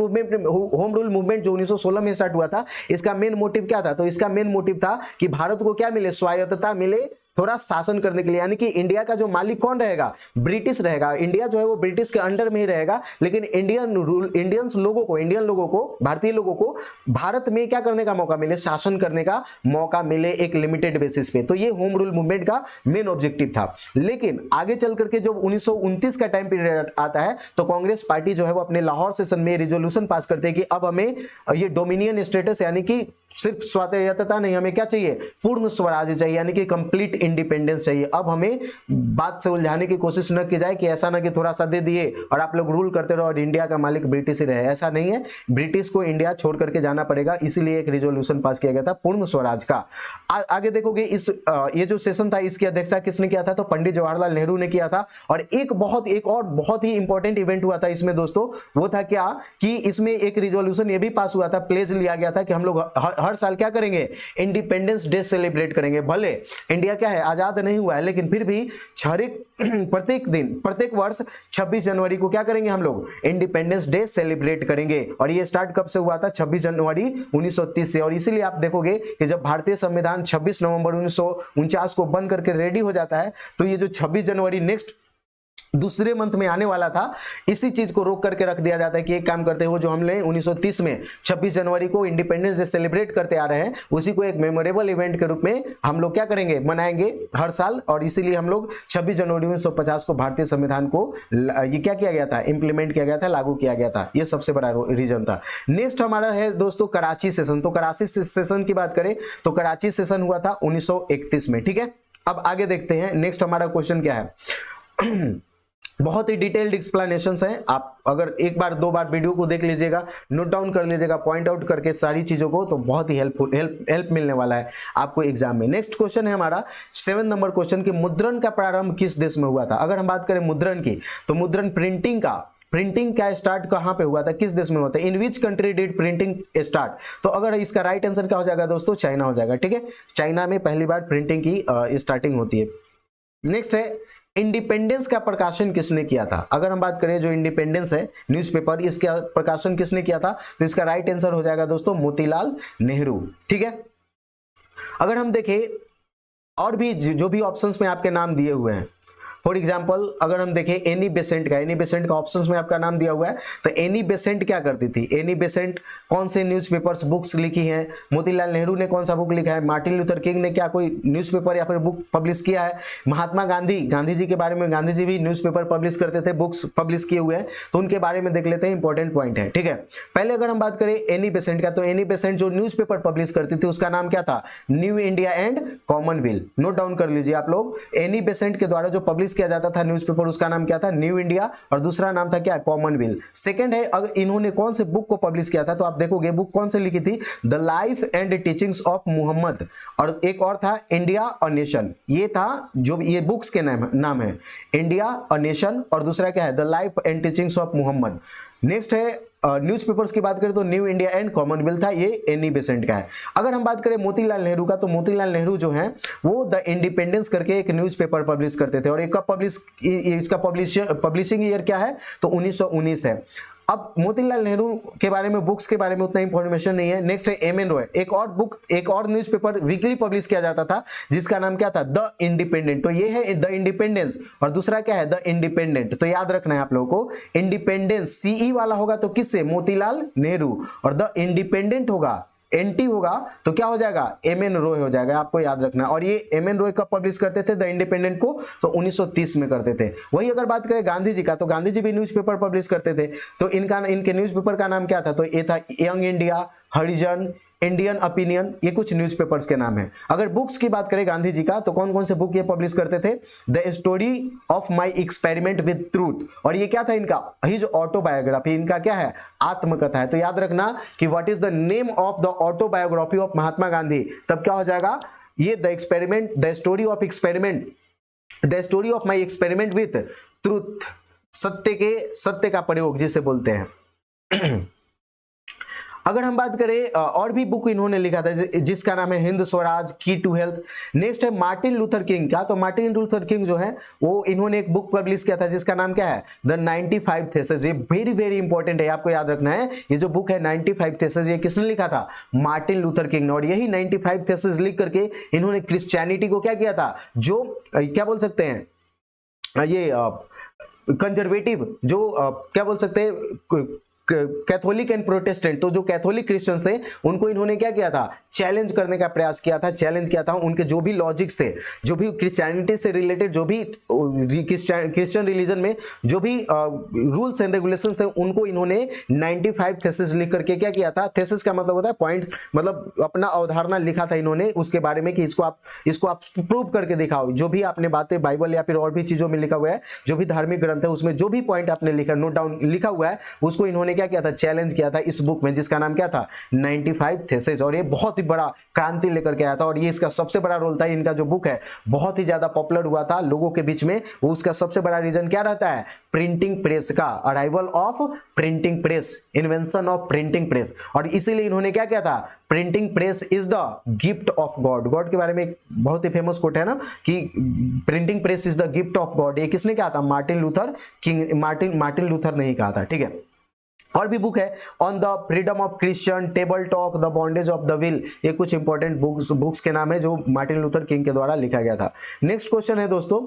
मूवमेंट जो 1916 में स्टार्ट हुआ था, इसका मेन मोटिव क्या था? तो इसका मेन मोटिव था कि भारत को क्या मिले? स्वायत्तता मिले, थोड़ा शासन करने के लिए। यानी कि इंडिया का जो मालिक कौन रहेगा? ब्रिटिश रहेगा। इंडिया जो है वो ब्रिटिश के अंडर में ही रहेगा, लेकिन इंडियन लोगों को, भारतीय लोगों को भारत में क्या करने का मौका मिले? शासन करने का मौका मिले एक लिमिटेड बेसिस पे। तो ये होम रूल मूवमेंट का मेन ऑब्जेक्टिव था। लेकिन आगे चल करके जब 1929 का टाइम पीरियड आता है तो कांग्रेस पार्टी जो है वो अपने लाहौर सेशन में रिजोल्यूशन पास करते हैं कि अब हमें ये डोमिनियन स्टेटस, यानी कि सिर्फ स्वायत्तता नहीं, हमें क्या चाहिए? पूर्ण स्वराज चाहिए, यानी कि कंप्लीट इंडिपेंडेंस चाहिए। अब हमें बात से उलझाने की कोशिश न की जाए कि ऐसा ना कि थोड़ा सा दे दिए और आप लोग रूल करते रहो और इंडिया का मालिक ब्रिटिश ही रहे, ऐसा नहीं है। ब्रिटिश को इंडिया छोड़ करके जाना पड़ेगा, इसीलिए एक रिजोल्यूशन पास किया गया था पूर्ण स्वराज का। आगे देखोगे इस ये जो सेशन था इसकी अध्यक्षता किसने किया था, तो पंडित जवाहरलाल नेहरू ने किया था। और एक और बहुत ही इंपॉर्टेंट इवेंट हुआ था इसमें दोस्तों, वो था क्या कि इसमें एक रिजोल्यूशन ये भी पास हुआ था, प्लेज लिया गया था कि हम लोग हर साल क्या करेंगे, इंडिपेंडेंस डे सेलिब्रेट करेंगे। भले इंडिया क्या है आजाद नहीं हुआ है, लेकिन फिर भी प्रत्येक वर्ष 26 जनवरी को क्या करेंगे हम लोग, इंडिपेंडेंस डे सेलिब्रेट करेंगे। और ये स्टार्ट कब से हुआ था, 26 जनवरी 1930 से। और इसीलिए आप देखोगे कि जब भारतीय संविधान 26 नवंबर 1949 को बन करके रेडी हो जाता है, तो ये जो 26 जनवरी नेक्स्ट दूसरे मंथ में आने वाला था, इसी चीज को रोक करके रख दिया जाता है कि एक काम करते हो, जो हमने 1930 में 26 जनवरी को इंडिपेंडेंस डे सेलिब्रेट करते आ रहे हैं, उसी को एक मेमोरेबल इवेंट के रूप में हम लोग क्या करेंगे, मनाएंगे हर साल। और इसीलिए हम लोग 26 जनवरी 1950 को भारतीय संविधान को ये क्या किया गया था, इंप्लीमेंट किया गया था, लागू किया गया था। ये सबसे बड़ा रीजन था। नेक्स्ट हमारा है दोस्तों कराची सेशन। तो कराची सेशन की बात करें तो कराची सेशन हुआ था 1931 में, ठीक है। अब आगे देखते हैं नेक्स्ट हमारा क्वेश्चन क्या है। बहुत ही डिटेल्ड एक्सप्लेनेशंस हैं, आप अगर एक बार दो बार वीडियो को देख लीजिएगा, नोट डाउन कर लीजिएगा पॉइंट आउट करके सारी चीजों को, तो बहुत ही हेल्प मिलने वाला है आपको एग्जाम में। नेक्स्ट क्वेश्चन है हमारा 7 नंबर क्वेश्चन कि मुद्रण का प्रारंभ किस देश में हुआ था। अगर हम बात करें मुद्रण की, तो मुद्रण प्रिंटिंग का स्टार्ट कहां पे हुआ था, किस देश में हुआ था, in which country did printing start. तो अगर इसका राइट आंसर क्या हो जाएगा दोस्तों, चाइना हो जाएगा, ठीक है। चाइना में पहली बार प्रिंटिंग की स्टार्टिंग होती है। नेक्स्ट है इंडिपेंडेंस का प्रकाशन किसने किया था। अगर हम बात करें जो इंडिपेंडेंस है न्यूज़पेपर, इसका प्रकाशन किसने किया था, तो इसका राइट आंसर हो जाएगा दोस्तों मोतीलाल नेहरू, ठीक है। अगर हम देखें और भी जो भी ऑप्शंस में आपके नाम दिए हुए हैं, फॉर एग्जाम्पल अगर हम देखें एनी बेसेंट का ऑप्शंस में आपका नाम दिया हुआ है, तो एनी बेसेंट क्या करती थी, एनी बेसेंट कौन से न्यूज़पेपर्स बुक्स लिखी हैं, मोतीलाल नेहरू ने कौन सा बुक लिखा है, मार्टिन लूथर किंग ने क्या कोई न्यूज़पेपर या फिर बुक पब्लिश किया है, महात्मा गांधी जी के बारे में, गांधी जी भी न्यूज़पेपर पब्लिश करते थे, बुक्स पब्लिश किए हुए हैं, तो उनके बारे में देख लेते हैं, इंपॉर्टेंट पॉइंट है, ठीक है। पहले अगर हम बात करें एनी बेसेंट का, तो एनी बेसेंट जो न्यूज़पेपर पब्लिश करती थी उसका नाम क्या था, new India and Commonwealth. Note down कर लीजिए आप लोग, एनी बेसेंट के द्वारा जो पब्लिश किया जाता था न्यूज़पेपर, उसका नाम क्या था, न्यू इंडिया, और दूसरा नाम था क्या, कॉमनवेल्थ। सेकंड है अगर इन्होंने कौन से बुक को पब्लिश किया था, तो आप देखोगे बुक कौन से लिखी थी, the life and teachings of Muhammad, और एक और था इंडिया और नेशन। ये था जो ये बुक्स के नाम है, इंडिया और नेशन, और दूसरा क्या है, the life and teachings of Muhammad. Next है न्यूज़पेपर्स की बात करें तो न्यू इंडिया एंड कॉमनवेल्थ था, ये एनी बेसेंट का है। अगर हम बात करें मोतीलाल नेहरू का, तो मोतीलाल नेहरू जो है वो द इंडिपेंडेंस करके एक न्यूज़पेपर पब्लिश करते थे, और एक इसका पब्लिशिंग ईयर क्या है, तो 1919 है। अब मोतीलाल नेहरू के बारे में, बुक्स के बारे में उतना इंफॉर्मेशन नहीं है। नेक्स्ट है एम एन रॉय, एक और न्यूज़पेपर वीकली पब्लिश किया जाता था जिसका नाम क्या था, द इंडिपेंडेंट। तो ये है द इंडिपेंडेंस और दूसरा क्या है, द इंडिपेंडेंट। तो याद रखना है आप लोगों को, इंडिपेंडेंस सीई वाला होगा तो किससे, मोतीलाल नेहरू, और द इंडिपेंडेंट होगा एनटी होगा तो क्या हो जाएगा, एम एन रॉय हो जाएगा, आपको याद रखना। और ये एम एन रॉय कब पब्लिश करते थे द इंडिपेंडेंट को, तो 1930 में करते थे। वही अगर बात करें गांधी जी का, तो गांधी जी भी न्यूज़पेपर पब्लिश करते थे, तो इनके न्यूज़पेपर का नाम क्या था, तो ये था यंग इंडिया, हरिजन, इंडियन ओपिनियन, ये कुछ न्यूज़पेपर्स के नाम है। अगर बुक्स की बात करें गांधी जी का, तो कौन कौन से बुक ये पब्लिश करते थे, the story of my experiment with truth, और ये क्या था इनका, हिज ऑटोबायोग्राफी, इनका क्या है, आत्मकथा है। तो याद रखना कि what is the name of the autobiography of Mahatma Gandhi, तब क्या हो जाएगा, ये the experiment, the story of my experiment with truth, सत्य का प्रयोग जिसे बोलते हैं। अगर हम बात करें और भी बुक इन्होंने लिखा था जिसका नाम है हिंद स्वराज, की टू हेल्थ। नेक्स्ट है मार्टिन लूथर किंग का, तो मार्टिन लूथर किंग जो है वो इन्होंने एक बुक पब्लिश किया था जिसका नाम क्या है, द 95 थेसिस। ये वेरी वेरी इंपॉर्टेंट है, आपको याद रखना है। ये जो बुक है 95 थेसिस, ये किसने लिखा था, मार्टिन लूथर किंग ने। और यही 95 थेसिस लिख करके इन्होंने क्रिश्चियनिटी को क्या किया था, जो क्या बोल सकते हैं, ये कंजर्वेटिव, जो क्या बोल सकते हैं, कैथोलिक एंड प्रोटेस्टेंट, तो जो कैथोलिक क्रिश्चियंस हैं उनको इन्होंने क्या किया था, चैलेंज करने का प्रयास किया था, चैलेंज किया था उनके जो भी लॉजिक्स थे, जो भी क्रिश्चियनिटी से रिलेटेड, जो भी क्रिश्चियन रिलीजन में जो भी रूल्स एंड रेगुलेशंस थे, उनको इन्होंने 95 थेसिस लिख करके क्या किया था। थेसिस का मतलब होता है पॉइंट, मतलब अपना अवधारणा लिखा था इन्होंने उसके बारे में कि इसको आप प्रूव करके दिखाओ। जो भी आपने बातें बाइबल या फिर और भी चीजों में लिखा हुआ है, जो भी धार्मिक ग्रंथ है, उसमें जो भी पॉइंट आपने लिखा, नोट डाउन लिखा हुआ है, उसको इन्होंने क्या किया था, चैलेंज किया था इस बुक में, जिसका नाम क्या था, 95 थेसिस। और ये बहुत ही बड़ा क्रांति लेकर के आया था, और ये इसका सबसे बड़ा रोल था। इनका जो बुक है बहुत ही ज्यादा पॉपुलर हुआ था लोगों के बीच में, वो उसका सबसे बड़ा रीजन क्या रहता है, प्रिंटिंग प्रेस का, arrival of printing press, invention of printing press. और इसीलिए इन्होंने क्या किया था, printing press is the gift of God. God के बारे में एक बहुत ही फेमस कोट है ना कि printing press is the gift of God. ये किसने कहा था, Martin Luther king, Martin Luther ने ही कहा था, ठीक है। और भी बुक है, on the freedom of Christian, table talk, the bondage of the will. ये कुछ इंपॉर्टेंट बुक्स के नाम है जो मार्टिन लूथर किंग के द्वारा लिखा गया था। नेक्स्ट क्वेश्चन है दोस्तों,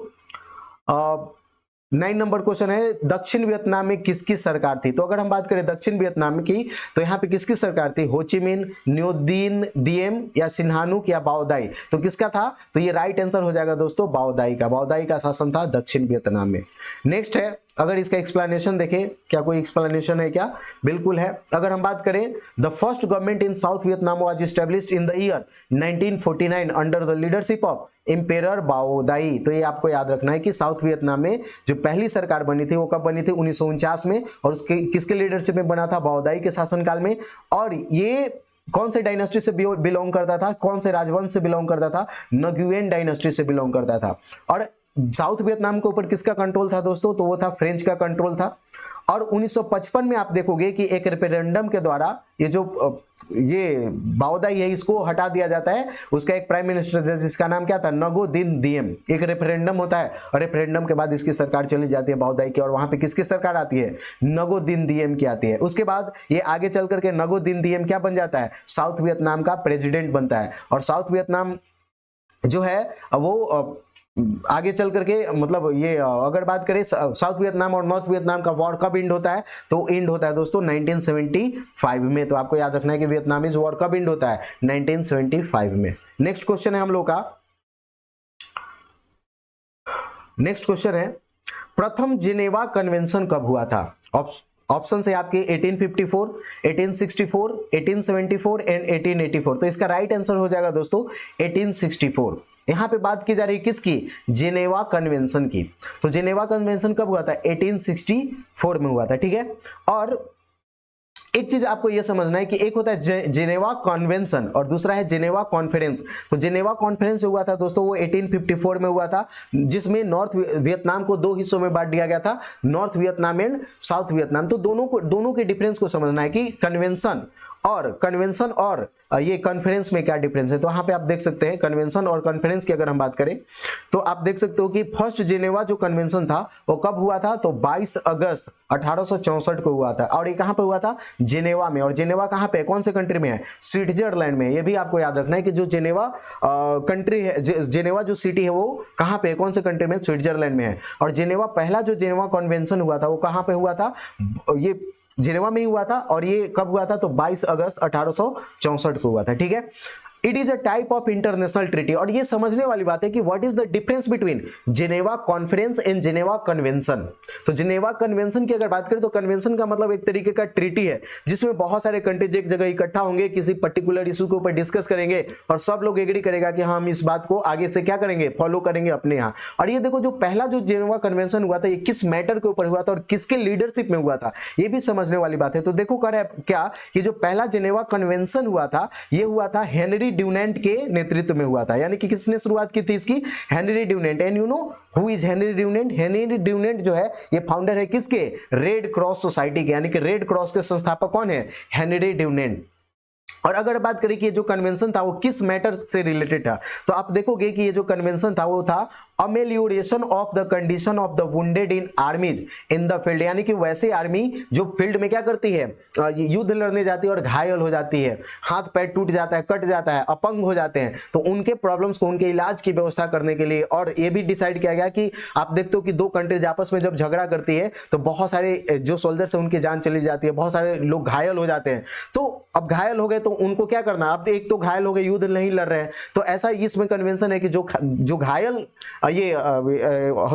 9 नंबर क्वेश्चन है, दक्षिण वियतनाम में किसकी सरकार थी। तो अगर हम बात करें दक्षिण वियतनाम की, तो यहाँ पे किसकी सरकार थी, हो ची मिन, न्योदीन दिएम या सिन्हानुक या बाओ दाई। तो किसका था, तो ये राइट आंसर हो जाएगा दोस्तों बाओ दाई का। बाओ दाई का शासन था दक्षिण वियतनाम में। नेक्स्ट है, अगर इसका एक्सप्लेनेशन देखें, क्या कोई एक्सप्लेनेशन है क्या, बिल्कुल है। अगर हम बात करें, the first government in south Vietnam was established in the year 1949 under the leadership of emperor बाओ दाई। तो ये आपको याद रखना है कि साउथ वियतनाम में जो पहली सरकार बनी थी वो कब बनी थी, 1949 में, और उसके किसके लीडरशिप में बना था, बाओ दाई के शासनकाल में। और ये कौन से डायनेस्टी से बिलोंग करता था, कौन से राजवंश से बिलोंग करता था, नगुयेन डायनेस्टी से बिलोंग करता था। और साउथ वियतनाम के ऊपर किसका कंट्रोल था दोस्तों, तो वो था फ्रेंच का कंट्रोल था। और 1955 में आप देखोगे कि एक रेफरेंडम के द्वारा ये जो ये बाओ दाई है इसको हटा दिया जाता है। उसका एक प्राइम मिनिस्टर जिसका नाम क्या था, नगो दिन दिएम। एक रेफरेंडम होता है और रेफरेंडम के बाद इसकी सरकार चली जाती है बाओ दाई की, और वहां पे किसकी सरकार आती है, नगो दिन दिएम की आती है। उसके बाद ये आगे चल करके नगो दिन दिएम क्या बन जाता है, साउथ वियतनाम का प्रेसिडेंट बनता है। और साउथ वियतनाम जो है वो आगे चल करके, मतलब ये अगर बात करें साउथ वियतनाम और नॉर्थ वियतनाम का वॉर कब एंड होता है, तो एंड होता है दोस्तों 1975 में। तो आपको याद रखना है कि वियतनामीज वॉर कब एंड होता है, 1975 में। नेक्स्ट क्वेश्चन है हम लोग का, नेक्स्ट क्वेश्चन है, प्रथम जिनेवा कन्वेंशन कब हुआ था। ऑप्शन है आपके 1854, 1864, 1874 एंड 1884। तो इसका राइट आंसर हो जाएगा दोस्तों 1864। यहां पे बात की जा रही है किसकी, जेनेवा कन्वेंशन की। तो जेनेवा कन्वेंशन कब हुआ था, 1864 में हुआ था, ठीक है। और एक चीज आपको यह समझना है कि एक होता है जेनेवा कन्वेंशन और दूसरा है जेनेवा कॉन्फ्रेंस। तो जेनेवा कॉन्फ्रेंस जो हुआ था दोस्तों वो 1854 में हुआ था, जिसमें नॉर्थ वियतनाम को 2 हिस्सों में बांट दिया गया था, north Vietnam and south Vietnam. तो दोनों के डिफरेंस को समझना है कि कन्वेंशन और ये कॉन्फ्रेंस में क्या डिफरेंस है। तो यहाँ पे आप देख सकते हैं कन्वेंशन और कॉन्फ्रेंस की अगर हम बात करें तो आप देख सकते हो कि फर्स्ट जेनेवा जो कन्वेंशन था वो कब हुआ था, तो 22 अगस्त 1864 को हुआ था। और ये कहाँ पे हुआ था, जेनेवा में। और जेनेवा कहाँ पे, कौन से कंट्री में है, स्विट्जरलैंड में। ये भी आपको याद रखना है कि जो जेनेवा कंट्री है, जेनेवा जो सिटी है वो कहाँ पे, कौन से कंट्री में, स्विट्जरलैंड में है। और जेनेवा पहला जो जेनेवा कन्वेंशन हुआ था वो कहाँ पे हुआ था, ये जेनेवा में ही हुआ था। और ये कब हुआ था, तो 22 अगस्त 1864 को हुआ था, ठीक है। It is a type of international treaty. और ये समझने वाली बात है कि what is the difference between Geneva conference and Geneva convention. तो जेनेवा कन्वेंशन की अगर बात करें तो कन्वेंशन का मतलब एक तरीके का ट्रीटी है जिसमें बहुत सारे कंट्रीज एक जगह इकट्ठा होंगे, किसी पर्टिकुलर इशू के ऊपर डिस्कस करेंगे और सब लोग एग्री करेगा कि हम इस बात को आगे से क्या करेंगे, फॉलो करेंगे अपने यहाँ। और ये देखो जो पहला जो जेनेवा कन्वेंशन हुआ था ये किस मैटर के ऊपर हुआ था और किसके लीडरशिप में हुआ था, ये भी समझने वाली बात है। तो देखो कर है क्या कि जो पहला जेनेवा कन्वेंशन हुआ था ये हुआ था हेनरी ड्यूनेंट के नेतृत्व में हुआ था। यानी कि किसने शुरुआत की थी इसकी, Henry Dunant. And you know who is Henry Dunant, Henry Dunant जो है ये फाउंडर है किसके, रेड क्रॉस सोसाइटी के। यानी कि रेड क्रॉस के संस्थापक कौन है, हेनरी ड्यूनेंट। और अगर बात करें कि ये जो कन्वेंशन था वो किस मैटर से रिलेटेड था, तो आप देखोगे कि ये जो कन्वेंशन था वो था amelioration of the condition of the wounded in armies in the field, यानी कि वैसे आर्मी जो फील्ड में क्या करती है, युद्ध लड़ने जाती है और घायल हो जाती है, हाथ पैर टूट जाता है, कट जाता है, अपंग हो जाते हैं, तो उनके प्रॉब्लम्स को, उनके इलाज की व्यवस्था करने के लिए। और ये भी डिसाइड किया गया कि आप देखते हो कि दो कंट्रीज आपस में जब झगड़ा करती है तो बहुत सारे जो सोल्जर्स हैं उनकी जान चली जाती है, बहुत सारे लोग घायल हो जाते हैं। तो अब घायल हो गए तो उनको क्या करना, अब एक तो घायल हो गए, युद्ध नहीं लड़ रहे हैं, तो ऐसा इसमें कन्वेंशन है कि जो घायल ये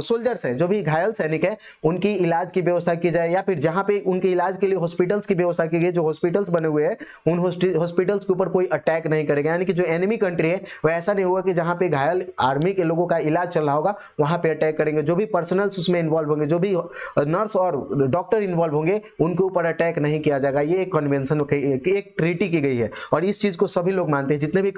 सोल्जर्स हैं, जो भी घायल सैनिक है, उनकी इलाज की व्यवस्था की जाए, या फिर जहां पे उनके इलाज के लिए हॉस्पिटल्स की व्यवस्था की गई, जो हॉस्पिटल्स बने हुए हैं उन हॉस्पिटल्स के ऊपर कोई अटैक नहीं करेगा, यानी कि जो एनिमी कंट्री है वह ऐसा नहीं होगा कि जहां पे घायल आर्मी के लोगों का इलाज चल रहा होगा वहां पे अटैक करेंगे। जो भी पर्सनल्स उसमें इन्वॉल्व होंगे, जो भी नर्स और डॉक्टर इन्वॉल्व होंगे, उनके ऊपर अटैक नहीं किया जाएगा। ये एक कन्वेंशन, एक ट्रीटी की गई है और इस चीज को सभी लोग मानते हैं, जितने भी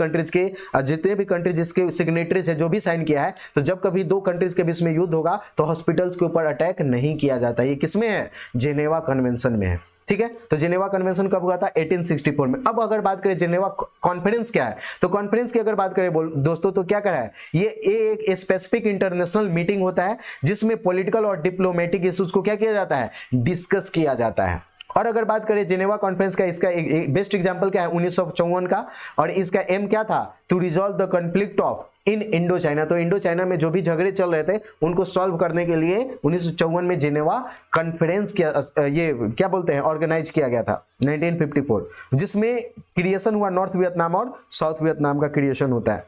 कंट्रीज जिसके सिग्नेटरीज है, जो भी साइन किया है। तो जब कभी दो कंट्रीज के बीच में युद्ध होगा तो हॉस्पिटल्स के ऊपर अटैक नहीं किया जाता। ये किसमें है, जेनेवा कन्वेंशन में है, ठीक है। तो जेनेवा कन्वेंशन कब हुआ था, 1864 में। अब अगर बात करें जेनेवा कॉन्फ्रेंस क्या है, तो कॉन्फ्रेंस की अगर बात करें दोस्तों तो क्या करा है, ये एक स्पेसिफिक इंटरनेशनल मीटिंग होता है जिसमें पॉलिटिकल और डिप्लोमेटिक इश्यूज को क्या किया जाता है, डिस्कस किया जाता है। और अगर बात करें जेनेवा कॉन्फ्रेंस का, इसका एक बेस्ट एग्जांपल क्या है, 1954 का, और इसका एम क्या था, to resolve the conflict of in Indochina. तो इंडो चाइना में जो भी झगड़े चल रहे थे उनको सॉल्व करने के लिए 1954 में जेनेवा कॉन्फ्रेंस ये क्या बोलते हैं, ऑर्गेनाइज किया गया था 1954, जिसमें क्रिएशन हुआ नॉर्थ वियतनाम और साउथ वियतनाम का क्रिएशन होता है।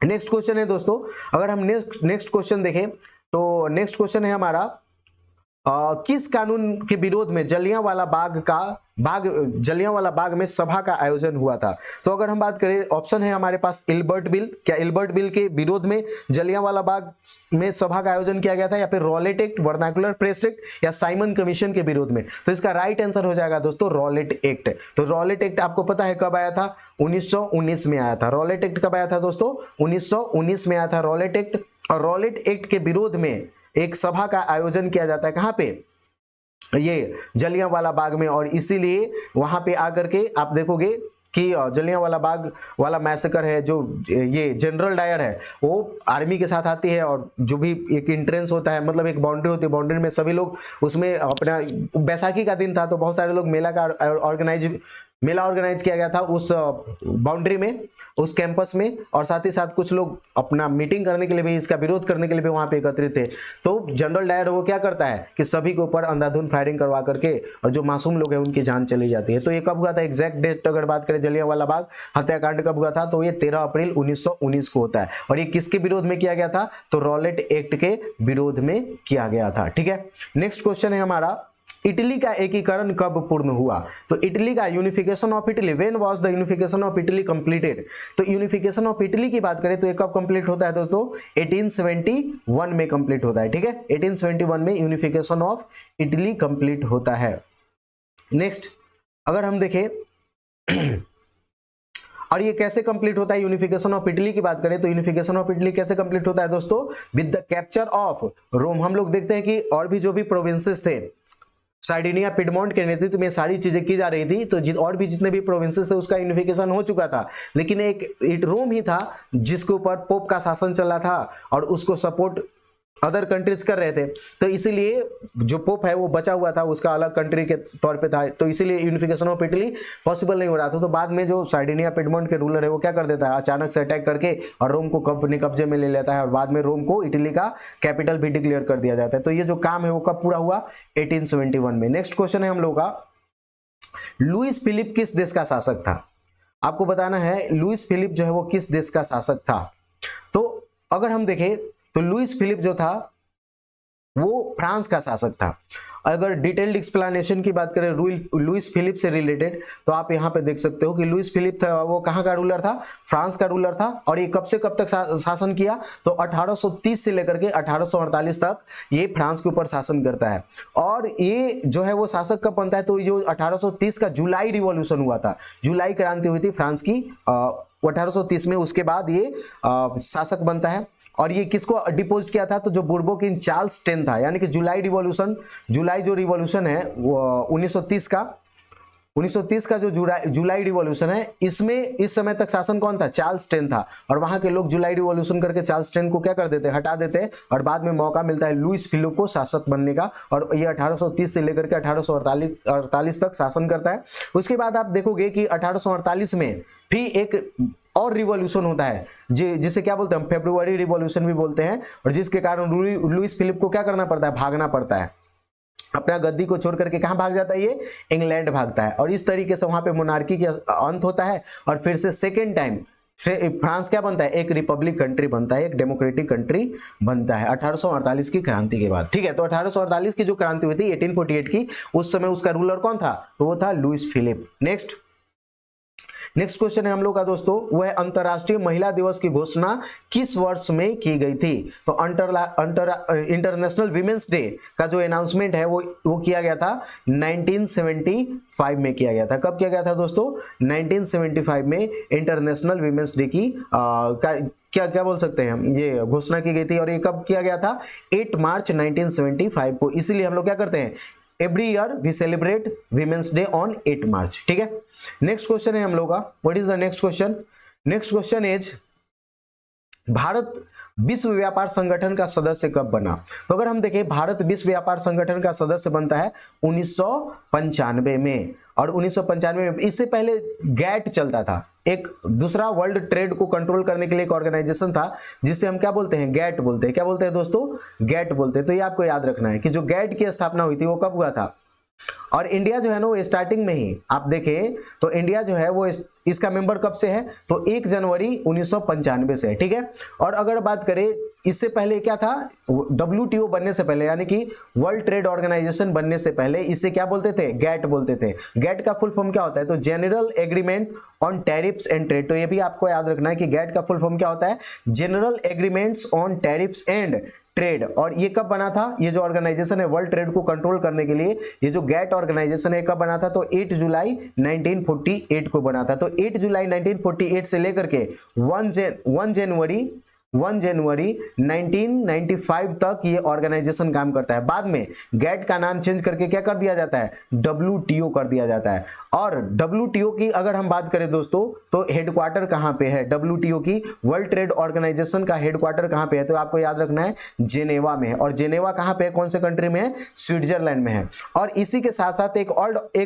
नेक्स्ट क्वेश्चन है दोस्तों, अगर हम नेक्स्ट क्वेश्चन देखें तो नेक्स्ट क्वेश्चन है हमारा, किस कानून के विरोध में जलियांवाला बाग में सभा का आयोजन हुआ था। तो अगर हम बात करें, ऑप्शन है हमारे पास इल्बर्ट बिल, क्या इल्बर्ट बिल के विरोध में जलियांवाला बाग में सभा का आयोजन किया गया था, या फिर Rowlatt act, vernacular press act, या साइमन कमीशन के विरोध में। तो इसका राइट आंसर हो जाएगा दोस्तों रॉलेट एक्ट। तो रॉलेट एक्ट आपको पता है कब आया था, 1919 में आया था। रॉलेट एक्ट कब आया था दोस्तों, 1919 में आया था रॉलेट एक्ट। और रॉलेट एक्ट के विरोध में एक सभा का आयोजन किया जाता है, कहां पे, ये जलियांवाला बाग में। और इसीलिए वहां पे आकर के आप देखोगे कि जलियांवाला बाग वाला मैसेकर है, जो ये जनरल डायर है वो आर्मी के साथ आती है, और जो भी एक एंट्रेंस होता है, मतलब एक बाउंड्री होती है, बाउंड्री में सभी लोग उसमें अपना, बैसाखी का दिन था तो बहुत सारे लोग मेला ऑर्गेनाइज किया गया था उस बाउंड्री में, उस कैंपस में, और साथ ही साथ कुछ लोग अपना मीटिंग करने के लिए भी, इसका विरोध करने के लिए भी वहां पे एकत्रित थे। तो जनरल डायर वो क्या करता है कि सभी के ऊपर अंधाधुंध फायरिंग करवा करके, और जो मासूम लोग हैं उनकी जान चली जाती है। तो ये कब हुआ था, एग्जैक्ट डेट अगर बात करें जलियांवाला बाग हत्याकांड कब हुआ था, तो ये 13 अप्रैल 1919 को होता है। और ये किसके विरोध में किया गया था, तो रॉलेट एक्ट के विरोध में किया गया था, ठीक है। नेक्स्ट क्वेश्चन है हमारा, इटली का एकीकरण कब पूर्ण हुआ। तो इटली का unification of Italy, when was the unification of Italy completed. तो यूनिफिकेशन ऑफ इटली की बात करें तो ये कब कंप्लीट होता है दोस्तों, 1871 में कंप्लीट होता है, ठीक है। 1871 में यूनिफिकेशन ऑफ इटली कंप्लीट होता है। नेक्स्ट अगर हम देखें और ये कैसे कंप्लीट होता है, यूनिफिकेशन ऑफ इटली की बात करें तो यूनिफिकेशन ऑफ इटली कैसे कंप्लीट होता है दोस्तों, with the capture of Rome. हम लोग देखते हैं कि और भी जो भी प्रोविंसेस थे, सार्डिनिया पिडमोंट के नेतृत्व में सारी चीजें की जा रही थी, तो और भी जितने भी प्रोविंसेस थे उसका यूनिफिकेशन हो चुका था, लेकिन एक रोम ही था जिसके ऊपर पोप का शासन चल रहा था और उसको सपोर्ट अदर कंट्रीज कर रहे थे। तो इसीलिए जो पोप है वो बचा हुआ था, उसका अलग कंट्री के तौर पे था, तो इसीलिए यूनिफिकेशन ऑफ इटली पॉसिबल नहीं हो रहा था। तो बाद में जो सार्डिनिया पिडमोंट के रूलर है वो क्या कर देता है, अचानक से अटैक करके और रोम को अपने कब्जे में ले लेता है, और बाद में रोम को इटली का कैपिटल भी डिक्लेयर कर दिया जाता है। तो ये जो काम है वो कब पूरा हुआ, 1871 में। नेक्स्ट क्वेश्चन है हम लोग का, लुइस फिलिप किस देश का शासक था। आपको बताना है लुइस फिलिप जो है वो किस देश का शासक था। तो अगर हम देखें तो लुइस फिलिप जो था वो फ्रांस का शासक था। अगर डिटेल्ड एक्सप्लेनेशन की बात करें लुइस फिलिप से रिलेटेड, तो आप यहाँ पे देख सकते हो कि लुइस फिलिप था वो कहाँ का रूलर था, फ्रांस का रूलर था। और ये कब से कब तक शासन किया, तो 1830 से लेकर के 1848 तक ये फ्रांस के ऊपर शासन करता है। और ये जो है वो शासक कब बनता है, तो जो 1830 का जुलाई रिवॉल्यूशन हुआ था, जुलाई क्रांति हुई थी फ्रांस की 1830 में, उसके बाद ये शासक बनता है। और ये किसको डिपोज किया था, तो जो बुर्बो किंग चार्ल्स 10 था, यानी कि जुलाई जो रिवॉल्यूशन है वो 1930 का 1930 का जो जुलाई रिवॉल्यूशन है, इसमें इस समय तक शासन कौन था? चार्ल्स टेन था। और वहां के लोग जुलाई रिवॉल्यूशन करके चार्ल्स टेन को क्या कर देते हैं? हटा देते हैं। और बाद में मौका मिलता है लुईस फिलिप को शासक बनने का, और ये 1830 से लेकर के 1848 तक शासन करता है। उसके बाद आप देखोगे कि 1848 में भी एक और रिवॉल्यूशन होता है जिसे क्या बोलते हैं हम? फेब्रुवरी रिवॉल्यूशन भी बोलते हैं। और जिसके कारण लुईस फिलिप को क्या करना पड़ता है? भागना पड़ता है। अपना गद्दी को छोड़ करके कहां भाग जाता है? ये इंग्लैंड भागता है। और इस तरीके से वहां पे मोनार्की का अंत होता है। और फिर से सेकेंड टाइम फ्रांस क्या बनता है? एक रिपब्लिक कंट्री बनता है, एक डेमोक्रेटिक कंट्री बनता है 1848 की क्रांति के बाद। ठीक है, तो 1848 की जो क्रांति हुई थी 1848 की, उस समय उसका रूलर कौन था? तो वो था लुईस फिलिप। नेक्स्ट क्वेश्चन है हम लोग का दोस्तों, वो है अंतरराष्ट्रीय महिला दिवस की घोषणा किस वर्ष में की गई थी? तो इंटरनेशनल वीमेंस डे का जो अनाउंसमेंट है वो किया गया था 1975 में किया गया था। कब किया गया था दोस्तों? 1975 में इंटरनेशनल वीमेंस डे की क्या बोल सकते हैं हम, ये घोषणा की गई थी। और ये कब किया गया था? 8 मार्च 1975 को। इसीलिए हम लोग क्या करते हैं? Every year we celebrate women's day on 8 March. ठीक है, नेक्स्ट क्वेश्चन है हम लोग का, what is the next question? Next question is, Bharat विश्व व्यापार संगठन का सदस्य कब बना? तो अगर हम देखें, भारत विश्व व्यापार संगठन का सदस्य बनता है 1995 में। और 1995 में, इससे पहले गैट चलता था, एक दूसरा वर्ल्ड ट्रेड को कंट्रोल करने के लिए एक ऑर्गेनाइजेशन था जिसे हम क्या बोलते हैं? गैट बोलते हैं। क्या बोलते हैं दोस्तों? गैट बोलते हैं। तो ये आपको याद रखना है कि जो गैट की स्थापना हुई थी वो कब हुआ था? और इंडिया जो है ना वो स्टार्टिंग में ही आप देखें तो इंडिया जो है वो इसका मेंबर कब से है? तो 1 जनवरी 1995 से है। ठीक है, और अगर बात करें इससे पहले क्या था? WTO बनने से पहले, यानी कि वर्ल्ड ट्रेड ऑर्गेनाइजेशन बनने से पहले इसे क्या बोलते थे? गैट बोलते थे। गैट का फुल फॉर्म क्या होता है? तो general agreement on tariffs and trade. तो ये भी आपको याद रखना है कि गैट का फुल फॉर्म क्या होता है? General agreements on tariffs and trade. और ये कब बना था? ये जो ऑर्गेनाइजेशन है वर्ल्ड ट्रेड को कंट्रोल करने के लिए, ये जो गैट ऑर्गेनाइजेशन है कब बना था? तो 8 जुलाई 1948 को बना था। तो 8 जुलाई 1948 से लेकर के 1 जनवरी 1995 तक ये ऑर्गेनाइजेशन काम करता है। बाद में गैट का नाम चेंज करके क्या कर दिया जाता है? WTO कर दिया जाता है। और WTO की अगर हम बात करें दोस्तों तो हेडक्वार्टर कहां पे है? WTO की वर्ल्ड ट्रेड ऑर्गेनाइजेशन का हेडक्वार्टर कहां पे है? तो आपको याद रखना है जेनेवा में है। और जेनेवा कहां पे है? कौन से कंट्री में है? स्विट्जरलैंड में है। और इसी के साथ साथ एक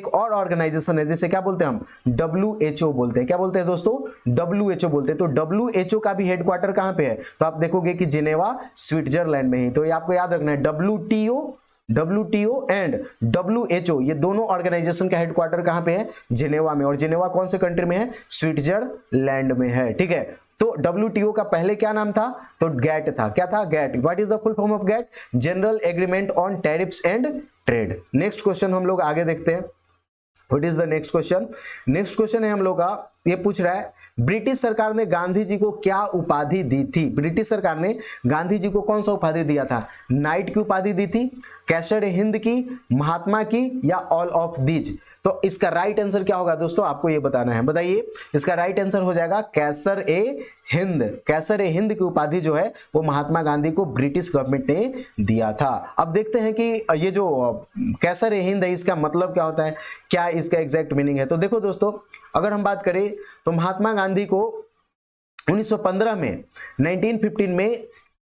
और ऑर्गेनाइजेशन है जिसे क्या बोलते हैं हम? WHO बोलते हैं। क्या बोलते हैं दोस्तों? WHO बोलते हैं। तो WHO का भी हेडक्वार्टर कहां पे है? तो आप देखोगे कि जेनेवा स्विट्जरलैंड में ही। तो ये आपको याद रखना है, WTO एंड WHO ये दोनों ऑर्गेनाइजेशन का हेडक्वार्टर कहां पे है? जेनेवा में। और जेनेवा कौन से कंट्री में है? स्विट्जरलैंड में है। ठीक है, तो WTO का पहले क्या नाम था? तो गैट था। क्या था? GATT. What is the full form of GATT? General agreement on tariffs and trade. Next question हम लोग आगे देखते हैं, what is the next question? Next question है हम लोग का, ये पूछ रहा है ब्रिटिश सरकार ने गांधी जी को क्या उपाधि दी थी? ब्रिटिश सरकार ने गांधी जी को कौन सा उपाधि दिया था? नाइट की उपाधि दी थी, कैसर ए हिंद की, महात्मा की, या ऑल ऑफ दीज? तो इसका राइट आंसर क्या होगा दोस्तों? आपको ये बताना है, बताइए। इसका राइट आंसर हो जाएगा कैसर ए हिंद। कैसर ए हिंद की उपाधि जो है वो महात्मा गांधी को ब्रिटिश गवर्नमेंट ने दिया था। अब देखते हैं कि ये जो कैसर ए हिंद है इसका मतलब क्या होता है, क्या इसका एग्जैक्ट मीनिंग है। तो देखो दोस्तों, अगर हम बात करें तो महात्मा गांधी को 1915 में 1915 में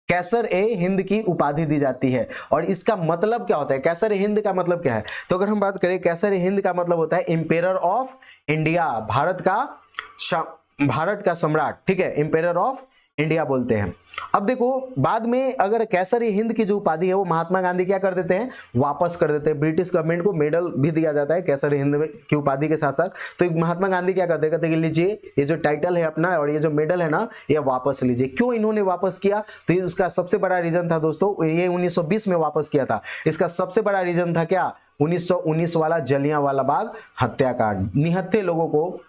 कैसर ए हिंद की उपाधि दी जाती है। और इसका मतलब क्या होता है? कैसर ए हिंद का मतलब क्या है? तो अगर हम बात करें कैसर ए हिंद का मतलब होता है एम्पेरर ऑफ इंडिया, भारत का सम्राट। ठीक है, एम्पेरर ऑफ इंडिया बोलते हैं। अब देखो, बाद में अगर कैसर ए हिंद की जो उपाधि है वो महात्मा गांधी क्या कर देते हैं? वापस कर देते हैं। ब्रिटिश गवर्नमेंट को मेडल भी दिया जाता है कैसर ए हिंद की उपाधि के साथ साथ। तो महात्मा गांधी क्या करते हैं? कहते हैं कि लीजिए ये जो टाइटल है अपना और ये जो मेडल है ना, ये वापस लीजिए। क्यों इन्होंने वापस किया? तो उसका सबसे बड़ा रीजन था दोस्तों, ये 1920 में वापस किया था। इसका सबसे बड़ा रीजन था क्या? 1919 वाला जलियांवाला बाग हत्याकांड। निहत्थे लोगों को,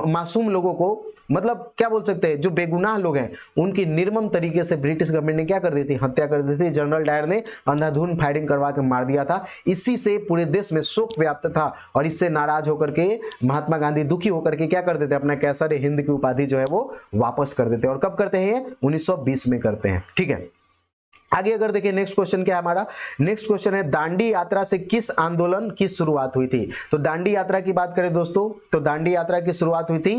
मासूम लोगों को, मतलब क्या बोल सकते हैं, जो बेगुनाह लोग हैं उनकी निर्मम तरीके से ब्रिटिश गवर्नमेंट ने क्या कर दी थी? हत्या कर दी थी। जनरल डायर ने अंधाधुंध फायरिंग करवा के मार दिया था। इसी से पूरे देश में शोक व्याप्त था और इससे नाराज होकर के महात्मा गांधी दुखी होकर के क्या कर देते? अपना कैसर ए हिंद की उपाधि जो है वो वापस कर देते हैं। और कब करते हैं? 1920 में करते हैं। ठीक है, आगे अगर देखिए नेक्स्ट क्वेश्चन क्या है हमारा, नेक्स्ट क्वेश्चन है दांडी यात्रा से किस आंदोलन की शुरुआत हुई थी। तो दांडी यात्रा की बात करें दोस्तों, तो दांडी यात्रा की शुरुआत हुई थी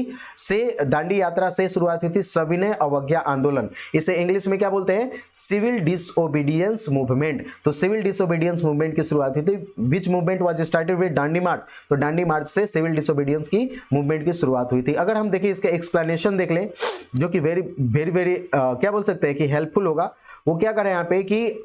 दांडी यात्रा से शुरुआत हुई थी सविनय अवज्ञा आंदोलन। इसे इंग्लिश में क्या बोलते हैं, सिविल डिसओबीडियंस मूवमेंट। तो सिविल डिसओबीडियंस मूवमेंट की शुरुआत हुई थी। Which movement was started with Dandi march. तो दांडी मार्च से सिविल डिसओबीडियंस की मूवमेंट की शुरुआत हुई थी। अगर हम देखिए इसका एक्सप्लेनेशन देख लें, जो कि वेरी वेरी वेरी क्या बोल सकते हैं कि हेल्पफुल होगा। वो क्या करें यहाँ पे कि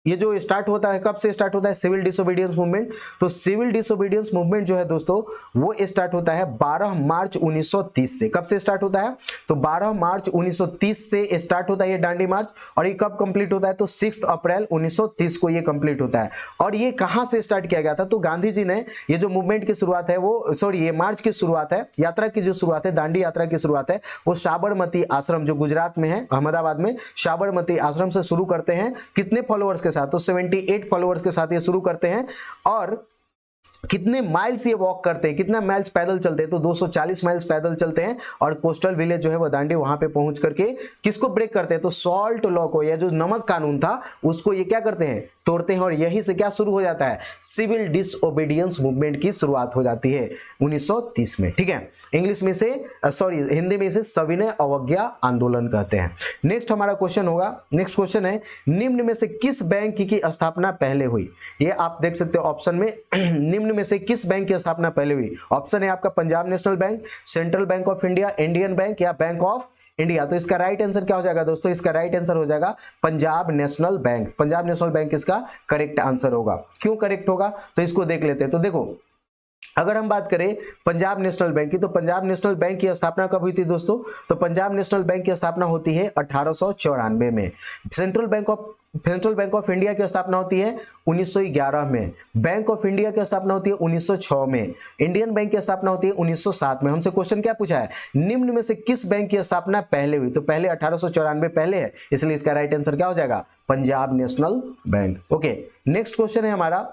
ये जो स्टार्ट होता है, कब से स्टार्ट होता है, सिविल डिसोबीडियंस मूवमेंट। तो सिविल डिसोबीडियंस मूवमेंट जो है दोस्तों वो स्टार्ट होता है 12 मार्च 1930 से। कब से स्टार्ट होता है, तो 12 मार्च 1930 से स्टार्ट होता है ये दांडी मार्च। और ये कब कंप्लीट होता है, तो 6 अप्रैल 1930 को ये कंप्लीट होता है। और ये कहां से स्टार्ट किया गया था, तो गांधी जी ने ये जो मूवमेंट की शुरुआत है वो ये मार्च की शुरुआत है, यात्रा की जो शुरुआत है, दांडी यात्रा की शुरुआत है वो साबरमती आश्रम जो गुजरात में है, अहमदाबाद में साबरमती आश्रम से शुरू करते हैं। कितने फॉलोअर्स के साथ, तो 78 फॉलोअर्स के साथ ये शुरू करते हैं। और कितने माइल्स ये वॉक करते हैं, कितना माइल्स पैदल चलते हैं, तो 240 माइल्स पैदल चलते हैं। और कोस्टल विलेज जो है वो दांडी, वहां पे पहुंच करके किसको ब्रेक करते हैं, तो सॉल्ट लॉ को, या जो नमक कानून था उसको ये क्या करते हैं, तोड़ते हैं। और यहीं से क्या शुरू हो जाता है, सिविल डिसओबीडियंस मूवमेंट की शुरुआत हो जाती है 1930 में। ठीक है, इंग्लिश में से हिंदी में इसे सविनय अवज्ञा आंदोलन कहते हैं। नेक्स्ट हमारा क्वेश्चन होगा, नेक्स्ट क्वेश्चन है निम्न में से किस बैंक की स्थापना पहले हुई। ये आप देख सकते हो ऑप्शन में, निम्न में से किस बैंक की स्थापना पहले हुई। ऑप्शन है आपका Punjab national bank, central bank of India, Indian bank या बैंक ऑफ इंडिया। तो इसका राइट आंसर क्या हो जाएगा दोस्तों, इसका राइट आंसर हो जाएगा Punjab national bank. Punjab national bank इसका करेक्ट आंसर होगा। क्यों करेक्ट होगा, तो इसको देख लेते हैं। तो देखो अगर हम बात करें पंजाब नेशनल बैंक की, तो पंजाब नेशनल बैंक की स्थापना कब हुई थी दोस्तों, तो पंजाब नेशनल बैंक की स्थापना होती है 1894 में। सेंट्रल बैंक ऑफ इंडिया की स्थापना होती है 1911 में। बैंक ऑफ इंडिया की स्थापना होती है 1906 में। इंडियन बैंक की स्थापना होती है 1907 में। हमसे क्वेश्चन क्या पूछा है, निम्न में से किस बैंक की स्थापना पहले हुई, तो पहले 1894 पहले है, इसलिए इसका राइट आंसर क्या हो जाएगा, Punjab national bank. Okay, next question है हमारा,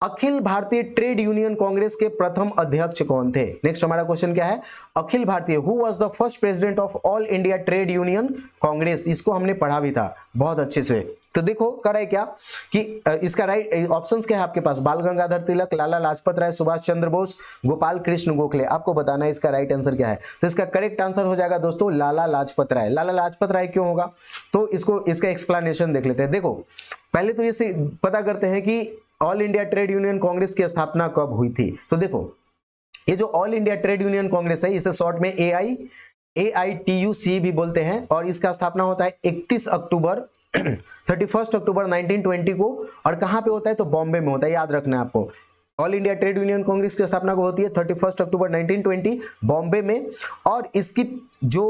अखिल भारतीय ट्रेड यूनियन कांग्रेस के प्रथम अध्यक्ष कौन थे। नेक्स्ट हमारा क्वेश्चन क्या है, Akhil Bharatiya, who was the first president of all India Trade Union Congress. इसको हमने पढ़ा भी था बहुत अच्छे से। तो देखो कर है क्या कि इसका राइट ऑप्शंस क्या है आपके पास, बाल गंगाधर तिलक, लाला लाजपत राय, सुभाष चंद्र बोस, गोपाल कृष्ण गोखले। आपको बताना है इसका राइट आंसर क्या है। तो इसका करेक्ट आंसर हो जाएगा दोस्तों लाला लाजपत राय। लाला लाजपत राय क्यों होगा, तो इसका एक्सप्लेनेशन देख लेते हैं। देखो पहले तो ये पता करते हैं कि all India Trade Union Congress की स्थापना कब हुई थी। तो देखो ये जो all India Trade Union Congress है इसे शॉर्ट में AITUC भी बोलते हैं। और इसका स्थापना होता है 31 अक्टूबर 31 अक्टूबर 1920 को। और कहां पे होता है, तो बॉम्बे में होता है, याद रखना है आपको। All India Trade Union Congress की स्थापना को होती है 31 अक्टूबर 1920 बॉम्बे में। और इसकी जो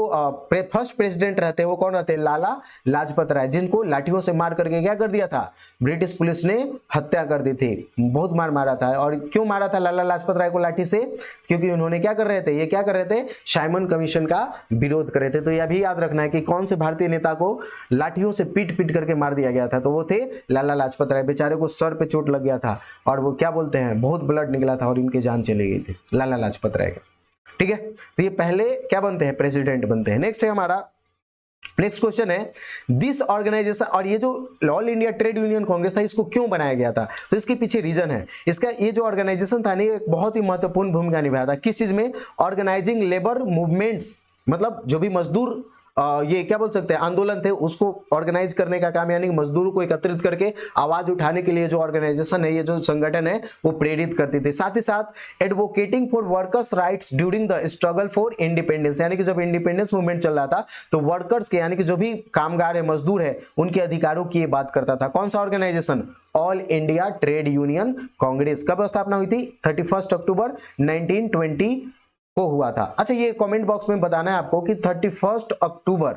फर्स्ट प्रेसिडेंट रहते हैं वो कौन रहते हैं, लाला लाजपत राय, जिनको लाठियों से मार करके क्या कर दिया था, ब्रिटिश पुलिस ने हत्या कर दी थी, बहुत मार मारा था। और क्यों मारा था लाला लाजपत राय को लाठी से, क्योंकि उन्होंने क्या कर रहे थे, ये क्या कर रहे थे, साइमन कमीशन का विरोध कर रहे थे। तो यह भी याद रखना है कि कौन से भारतीय नेता को लाठियों से पीट पीट करके मार दिया गया था, तो वो थे लाला लाजपत राय। बेचारे को सर पे चोट लग गया था और वो क्या बोलते हैं, बहुत ब्लड निकला था और इनकी जान चली गई थी लाला लाजपत राय का। ठीक है, तो ये पहले क्या बनते हैं, प्रेसिडेंट बनते हैं। नेक्स्ट है हमारा, नेक्स्ट क्वेश्चन है दिस ऑर्गेनाइजेशन, और ये जो all India Trade Union Congress था इसको क्यों बनाया गया था, तो इसके पीछे रीजन है। इसका ये जो ऑर्गेनाइजेशन था ना, एक बहुत ही महत्वपूर्ण भूमिका निभाया था। किस चीज में, ऑर्गेनाइजिंग लेबर मूवमेंट्स, मतलब जो भी मजदूर ये क्या बोल सकते हैं आंदोलन थे उसको ऑर्गेनाइज करने का काम, यानी मजदूरों को एकत्रित करके आवाज उठाने के लिए जो ऑर्गेनाइजेशन है, ये जो संगठन है वो प्रेरित करती थी। साथ ही साथ advocating for workers rights during the struggle for independence, यानी कि जब इंडिपेंडेंस मूवमेंट चल रहा था तो वर्कर्स के, यानी कि जो भी कामगार है, मजदूर है, उनके अधिकारों की ये बात करता था। कौन सा organisation, All India Trade Union Congress. कब स्थापना हुई थी, 31 अक्टूबर 1920 को हुआ था। अच्छा, ये कमेंट बॉक्स में बताना है आपको कि 31 अक्टूबर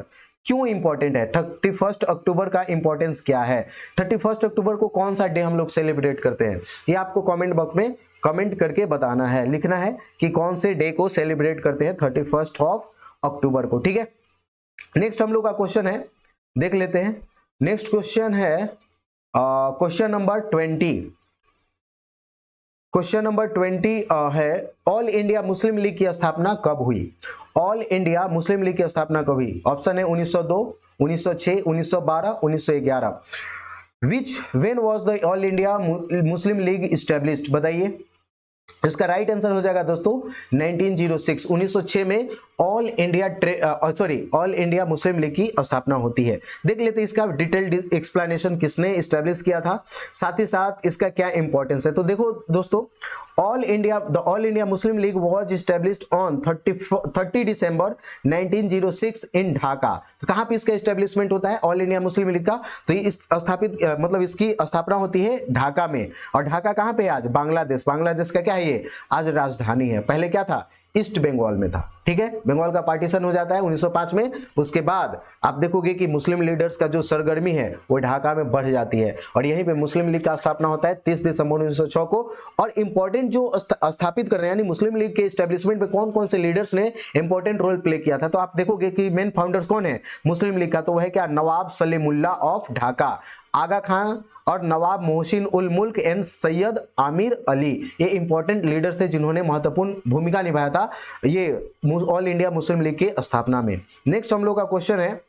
क्यों इंपॉर्टेंट है, 31 अक्टूबर का इंपॉर्टेंस क्या है, 31 अक्टूबर को कौन सा डे हम लोग सेलिब्रेट करते हैं, ये आपको कमेंट बॉक्स में कमेंट करके बताना है, लिखना है कि कौन से डे को सेलिब्रेट करते हैं 31 अक्टूबर को। ठीक है, नेक्स्ट हम लोग का क्वेश्चन है, देख लेते हैं। नेक्स्ट क्वेश्चन है क्वेश्चन नंबर 20। क्वेश्चन नंबर 20 है ऑल इंडिया मुस्लिम लीग की स्थापना कब हुई? ऑल इंडिया मुस्लिम लीग की स्थापना कब हुई? ऑप्शन है 1902, 1906, 1912, 1911। विच when was the all India Muslim league established? बताइए। इसका राइट आंसर हो जाएगा दोस्तों 1906। 1906 में ऑल इंडिया मुस्लिम लीग की स्थापना होती है। देख लेते हैं इसका डिटेल्ड एक्सप्लेनेशन किसने एस्टेब्लिश किया था, साथ ही साथ इसका क्या इंपॉर्टेंस है। तो देखो दोस्तों, all India Muslim league was established on 30 दिसंबर 1906 इन ढाका। तो कहां पे इसका एस्टेब्लिशमेंट होता है ऑल इंडिया मुस्लिम लीग का? तो ये इसकी स्थापना होती है ढाका में। और ढाका कहां पे है आज? बांग्लादेश। बांग्लादेश का क्या है ये? आज राजधानी है। पहले क्या था? ईस्ट बंगाल में था। ठीक है, बंगाल का पार्टीशन हो जाता है 1905 में। उसके बाद आप देखोगे कि मुस्लिम लीडर्स का जो सरगर्मी है वो ढाका में बढ़ जाती है और यहीं पे मुस्लिम लीग का स्थापना होता है 30 दिसंबर 1906 को। और इंपॉर्टेंट जो स्थापित करने यानी मुस्लिम लीग के एस्टेब्लिशमेंट में कौन कौन से लीडर्स ने इंपॉर्टेंट रोल प्ले किया था, तो आप देखोगे कि मेन फाउंडर्स कौन है मुस्लिम लीग का? तो वह है क्या? नवाब सलीमुल्लाह ऑफ ढाका, आगा खान और नवाब मोहसिन उल मुल्क एंड सैयद आमिर अली। ये इंपॉर्टेंट लीडर्स थे जिन्होंने महत्वपूर्ण भूमिका निभाया था ये ऑल इंडिया मुस्लिम लीग की स्थापना में। नेक्स्ट हम लोग का क्वेश्चन है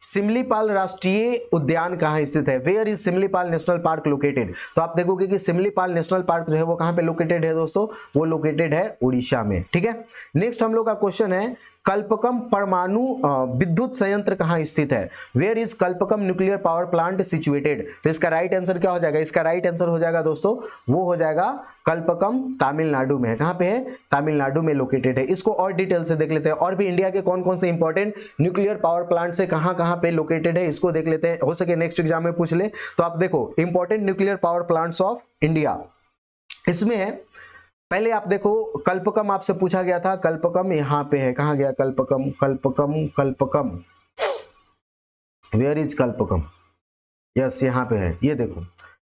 सिमलीपाल राष्ट्रीय उद्यान कहां स्थित है? Where is Similipal national park located? तो आप देखोगे कि सिमलीपाल नेशनल पार्क जो है वो कहां पे लोकेटेड है दोस्तों? वो लोकेटेड है उड़ीसा में। ठीक है, नेक्स्ट हम लोग का क्वेश्चन है कल्पकम परमाणु विद्युत संयंत्र कहां स्थित है? Where is Kalpakkam nuclear power plant situated? तो इसका राइट आंसर क्या हो जाएगा? इसका राइट आंसर हो जाएगा दोस्तों, वो हो जाएगा कल्पकम तमिलनाडु में है। कहां पे है? तमिलनाडु में लोकेटेड है। इसको और डिटेल से देख लेते हैं, और भी इंडिया के कौन कौन से इंपॉर्टेंट न्यूक्लियर पावर प्लांट से कहां पे लोकेटेड है इसको देख लेते हैं, हो सके नेक्स्ट एग्जाम में पूछ ले। तो आप देखो important nuclear power plants of India, इसमें है पहले आप देखो कल्पकम आपसे पूछा गया था, कल्पकम यहां पे है। कहां गया Kalpakkam? Where is Kalpakkam? Yes, यहां पे है। ये देखो